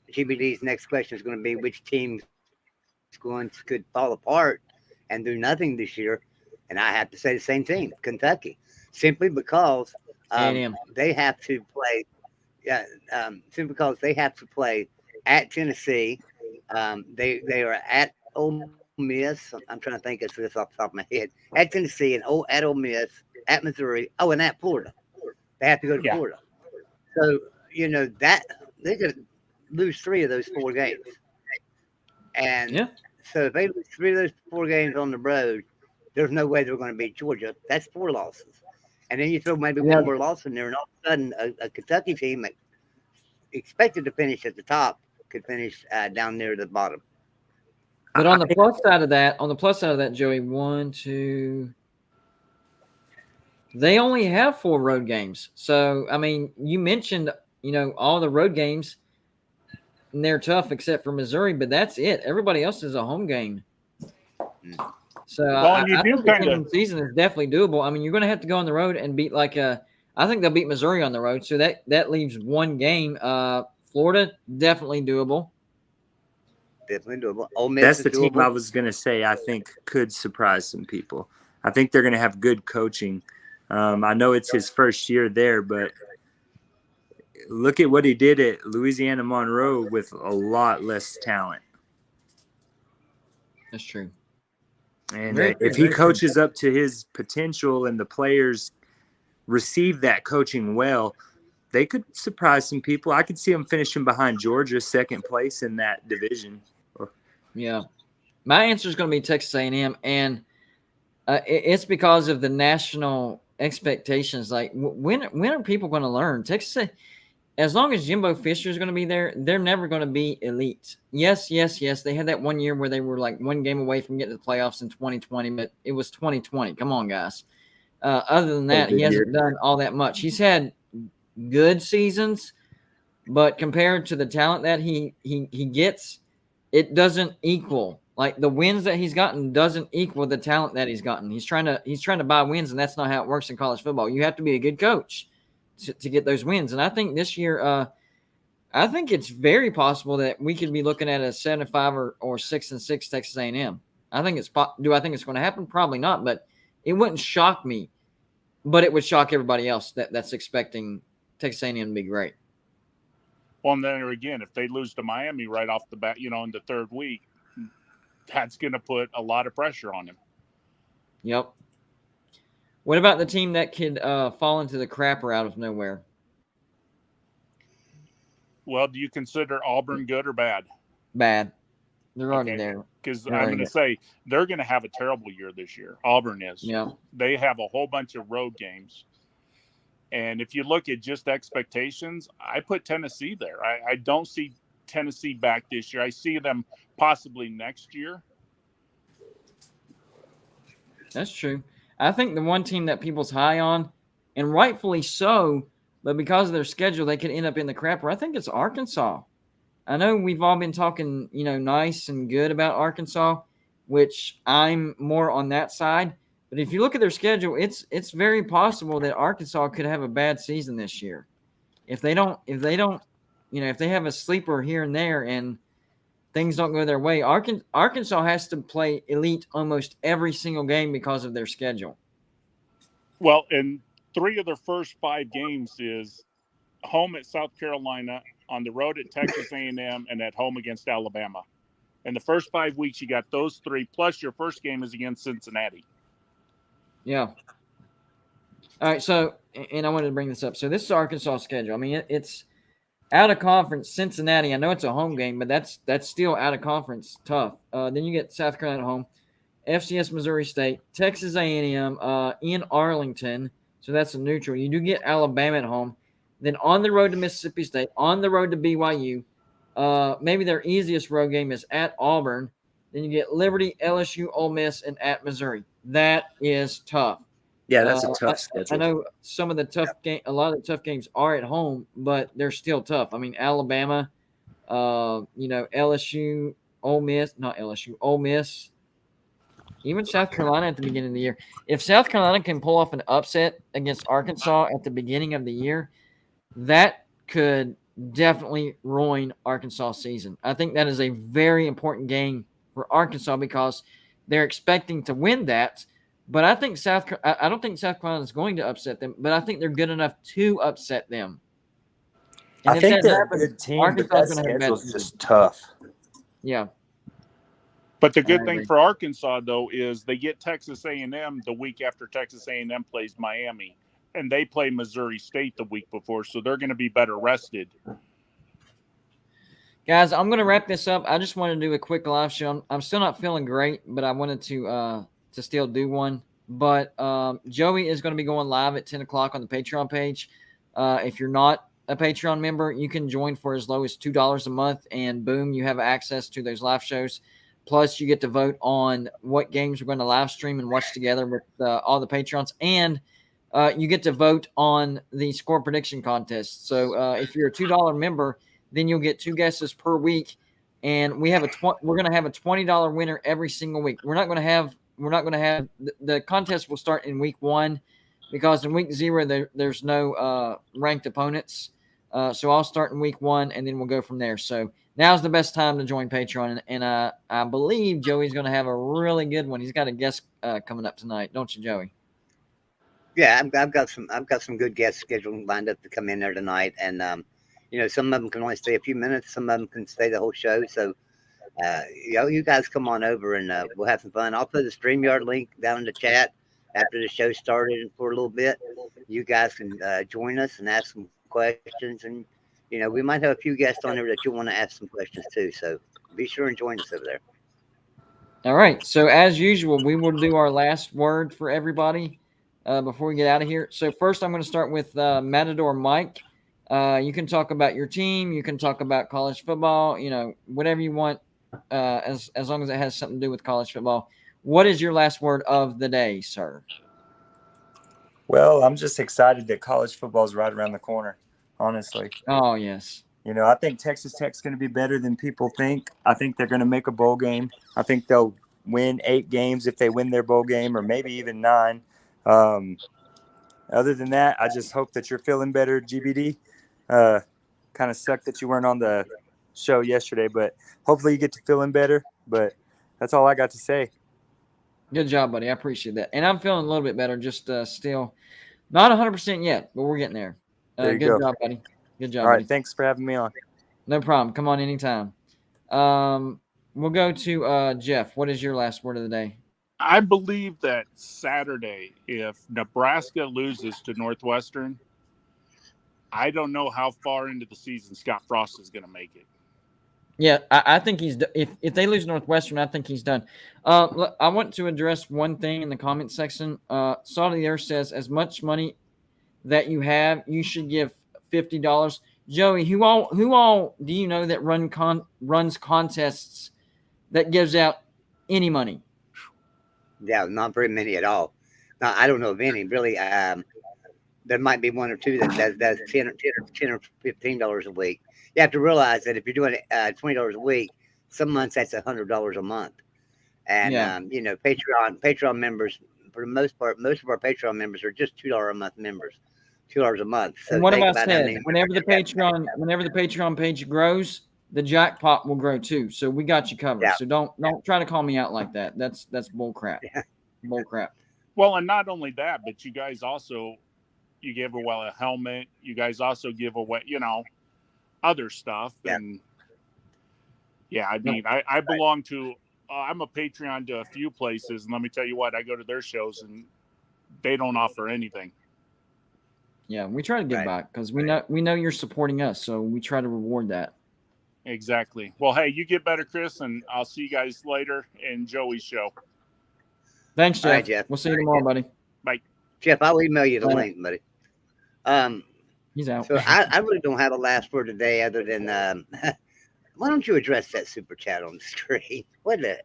GBD's next question is going to be which team could fall apart and do nothing this year, and I have to say the same thing, Kentucky, simply because they have to play. Simply because they have to play at Tennessee. They are at Ole Miss. I'm trying to think of this off the top of my head. At Tennessee and at Ole Miss, at Missouri. Oh, and at Florida. They have to go to Florida. So that they could lose 3 of those 4 games. And so if they lose 3 of those 4 games on the road, there's no way they're going to beat Georgia. That's 4 losses. And then you throw maybe one more loss in there, and all of a sudden a Kentucky team that expected to finish at the top could finish down near the bottom. But on the plus side of that, Joey, 1, 2, they only have 4 road games. So, I mean, you mentioned, all the road games, and they're tough except for Missouri, but that's it. Everybody else is a home game. So I think the season is definitely doable. I mean, you're going to have to go on the road and beat I think they'll beat Missouri on the road. So that leaves 1 game. Florida, definitely doable. Definitely doable. Ole Miss That's is the team doable. I was going to say I think could surprise some people. I think they're going to have good coaching. I know it's his first year there, but look at what he did at Louisiana Monroe with a lot less talent. That's true. And if he coaches up to his potential and the players receive that coaching well, they could surprise some people. I could see them finishing behind Georgia, 2nd place in that division. Yeah. My answer is going to be Texas A&M, and it's because of the national expectations. Like, when are people going to learn? Texas, as long as Jimbo Fisher is going to be there, they're never going to be elite. Yes. They had that 1 year where they were like 1 game away from getting to the playoffs in 2020, but it was 2020. Come on, guys. Other than that, he hasn't done all that much. He's had good seasons, but compared to the talent that he gets, it doesn't equal. Like, the wins that he's gotten doesn't equal the talent that he's gotten. He's trying to buy wins, and that's not how it works in college football. You have to be a good coach to get those wins. And I think this year, I think it's very possible that we could be looking at a 7-5 or 6-6 Texas A&M. Do I think it's going to happen? Probably not, but it wouldn't shock me. But it would shock everybody else that's expecting Texas A&M to be great. Well, and then again, if they lose to Miami right off the bat, in the 3rd week, that's going to put a lot of pressure on him. Yep. What about the team that could fall into the crapper out of nowhere? Well, do you consider Auburn good or bad? Bad. They're already there. Because I'm going to say they're going to have a terrible year this year. Auburn is. Yeah. They have a whole bunch of road games. And if you look at just expectations, I put Tennessee there. I don't see Tennessee back this year. I see them possibly next year. That's true. I think the one team that people's high on, and rightfully so, but because of their schedule, they could end up in the crapper. I think it's Arkansas. I know we've all been talking, nice and good about Arkansas, which I'm more on that side. But if you look at their schedule, it's very possible that Arkansas could have a bad season this year. If they have a sleeper here and there and things don't go their way, Arkansas has to play elite almost every single game because of their schedule. Well, and 3 of their first 5 games is home at South Carolina, on the road at Texas A&M, and at home against Alabama. In the first 5 weeks, you got those 3, plus your first game is against Cincinnati. Yeah. All right, so and I wanted to bring this up. So this is Arkansas schedule. I mean, it's out of conference. Cincinnati. I know it's a home game, but that's still out of conference. Tough. Then you get South Carolina at home, FCS Missouri State, Texas A&M in Arlington. So that's a neutral. You do get Alabama at home. Then on the road to Mississippi State, on the road to BYU. Maybe their easiest road game is at Auburn. Then you get Liberty, LSU, Ole Miss, and at Missouri. That is tough. Yeah, that's a tough I schedule. know some of the a lot of the tough games are at home, but they're still tough. I mean, Alabama, LSU, Ole Miss, not LSU, Ole Miss, even South Carolina at the beginning of the year. If South Carolina can pull off an upset against Arkansas at the beginning of the year, that could definitely ruin Arkansas' season. I think that is a very important game for Arkansas because they're expecting to win that. But I think I don't think South Carolina is going to upset them, but I think they're good enough to upset them. And I if think that they're a happens, good team, but Arkansas that is going to have a bad schedule's season. just tough. Yeah. But the good I thing agree. for Arkansas, though, is they get Texas A&M the week after Texas A&M plays Miami, and they play Missouri State the week before, so they're going to be better rested. Guys, I'm going to wrap this up. I just wanted to do a quick live show. I'm still not feeling great, but I wanted to still do one. But Joey is going to be going live at 10 o'clock on the Patreon page. If you're not a Patreon member, you can join for as low as $2 a month, and boom, you have access to those live shows. Plus, you get to vote on what games we're going to live stream and watch together with all the Patrons. And you get to vote on the score prediction contest. So if you're a $2 member, then you'll get 2 guesses per week, and we're going to have a $20 winner every single week. We're not going to have the contest will start in week 1 because in week 0 there's no ranked opponents. So I'll start in week 1 and then we'll go from there. So now's the best time to join Patreon, and I believe Joey's going to have a really good one. He's got a guest coming up tonight, don't you, Joey? Yeah, I've got some good guests scheduled lined up to come in there tonight, and some of them can only stay a few minutes, some of them can stay the whole show. So, you guys come on over and we'll have some fun. I'll put the StreamYard link down in the chat after the show started for a little bit. You guys can join us and ask some questions, and we might have a few guests on there that you want to ask some questions too. So be sure and join us over there. All right. So as usual, we will do our last word for everybody before we get out of here. So first, I'm going to start with Matador Mike. You can talk about your team. You can talk about college football. Whatever you want, as long as it has something to do with college football. What is your last word of the day, sir? Well, I'm just excited that college football is right around the corner, honestly. Oh, yes. I think Texas Tech's going to be better than people think. I think they're going to make a bowl game. I think they'll win 8 games if they win their bowl game, or maybe even 9. Other than that, I just hope that you're feeling better, GBD. Kind of sucked that you weren't on the show yesterday, but hopefully you get to feeling better. But that's all I got to say. Good job, buddy. I appreciate that. And I'm feeling a little bit better, just still not 100% yet, but we're getting there. There you good go. job, buddy. Good job, All right, buddy. thanks for having me on. No problem. Come on anytime. We'll go to Jeff. What is your last word of the day? I believe that Saturday, if Nebraska loses to Northwestern, I don't know how far into the season Scott Frost is going to make it. Yeah, I think he's – if they lose Northwestern, I think he's done. Look, I want to address one thing in the comment section. Salt of the Earth says, as much money that you have, you should give $50. Joey, who all do you know that runs contests that gives out any money? Yeah, not very many at all. No, I don't know of any really. There might be 1 or 2 that does $10 or $15 a week. You have to realize that if you're doing $20 a week, some months that's $100 a month. And Patreon members, for the most part, most of our Patreon members are just $2 a month members, $2 a month. So And what have I said? Whenever the Patreon page grows, the jackpot will grow too. So we got you covered. Yeah. So don't try to call me out like that. That's bull crap. Yeah. Bull crap. Well, and not only that, but you guys also you give away a helmet. You guys also give away, other stuff. Yeah. And yeah, I mean, I belong to. I'm a Patreon to a few places, and let me tell you what, I go to their shows and they don't offer anything. Yeah, we try to give Right. back because we know you're supporting us, so we try to reward that. Exactly. Well, hey, you get better, Chris, and I'll see you guys later in Joey's show. Thanks, Jeff. All right, Jeff. We'll see you tomorrow, buddy. Bye. Jeff, I'll email you the All link, buddy. He's out. So I really don't have a last word today other than why don't you address that super chat on the screen? What the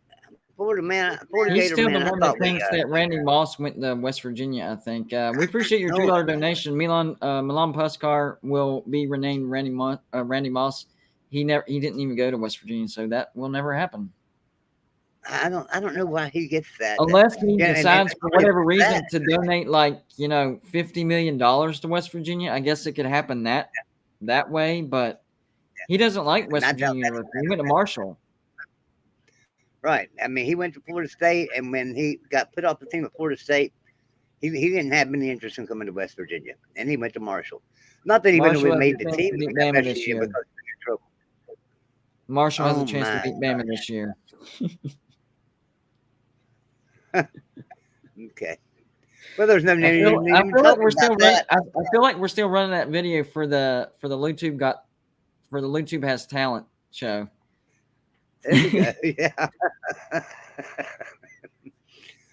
Florida man, Florida He's Gator still man, the I one that thought we thinks that Randy Moss went to West Virginia, I think. We appreciate your $2 donation. Milan Puskar will be renamed Randy Moss. He didn't even go to West Virginia, so that will never happen. I don't know why he gets that. Unless he Yeah, and- decides and- for whatever reason to donate like, $50 million to West Virginia. I guess it could happen that way, but he doesn't like West I doubt Virginia that's University. He went to Marshall. Right. I mean, he went to Florida State, and when he got put off the team at Florida State, he didn't have any interest in coming to West Virginia, and he went to Marshall. Not that he wouldn't Marshall have made has the a team chance to beat that Bama first this year year. because of the trouble. Marshall has Oh a chance to my beat Bama this year. Okay. Well, there's no I need feel, to I even feel like talk we're still about running, that. I feel like we're still running that video for the YouTube Has Talent show. There we go. Yeah.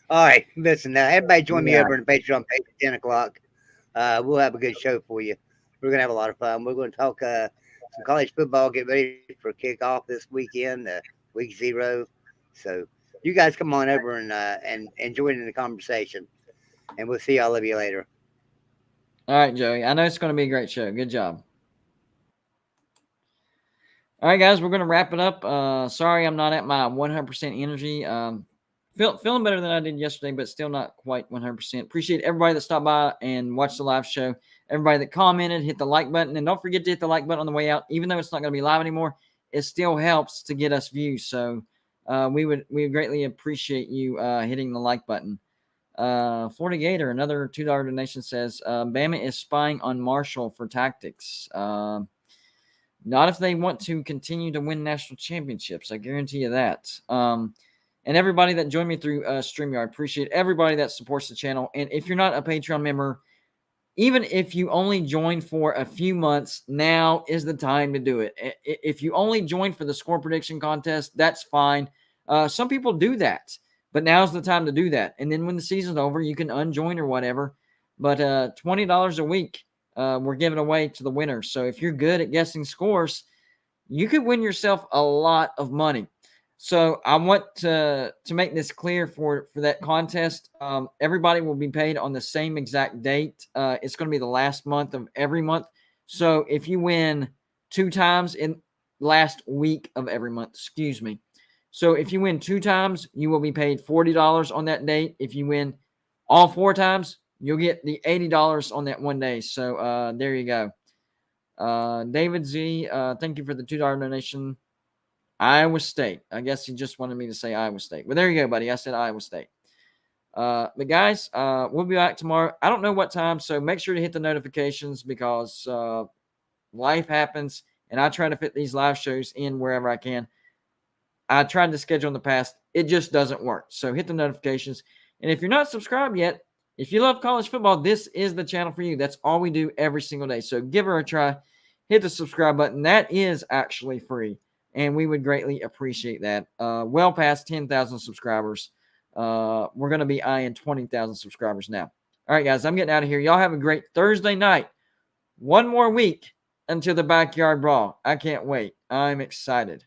All right. Listen, now everybody join me Yeah. over in the Patreon page at 10 o'clock. We'll have a good show for you. We're going to have a lot of fun. We're going to talk some college football, get ready for kickoff this weekend, week 0. So you guys come on over and join in the conversation. And we'll see all of you later. All right, Joey. I know it's going to be a great show. Good job. All right, guys, we're going to wrap it up. Sorry I'm not at my 100% energy. Feeling better than I did yesterday, but still not quite 100%. Appreciate everybody that stopped by and watched the live show. Everybody that commented, hit the like button. And don't forget to hit the like button on the way out. Even though it's not going to be live anymore, it still helps to get us views. So we would greatly appreciate you hitting the like button. Florida Gator, another $2 donation, says Bama is spying on Marshall for tactics. Not if they want to continue to win national championships. I guarantee you that. And everybody that joined me through StreamYard, appreciate everybody that supports the channel. And if you're not a Patreon member, even if you only join for a few months, now is the time to do it. If you only join for the score prediction contest, that's fine. Some people do that, but now's the time to do that. And then when the season's over, you can unjoin or whatever. But $20 a week, we're giving away to the winners. So if you're good at guessing scores, you could win yourself a lot of money. So I want to make this clear for that contest. Everybody will be paid on the same exact date. It's going to be the last month of every month. So if you win 2 times in last week of every month, So if you win 2 times, you will be paid $40 on that date. If you win all 4 times, you'll get the $80 on that one day. So there you go. David Z, thank you for the $2 donation. Iowa State. I guess he just wanted me to say Iowa State. But there you go, buddy. I said Iowa State. But guys, we'll be back tomorrow. I don't know what time, so make sure to hit the notifications because life happens, and I try to fit these live shows in wherever I can. I tried to schedule in the past. It just doesn't work. So hit the notifications. And if you're not subscribed yet, if you love college football, this is the channel for you. That's all we do every single day. So give her a try. Hit the subscribe button. That is actually free. And we would greatly appreciate that. Well past 10,000 subscribers. We're going to be eyeing 20,000 subscribers now. All right, guys, I'm getting out of here. Y'all have a great Thursday night. One more week until the Backyard Brawl. I can't wait. I'm excited.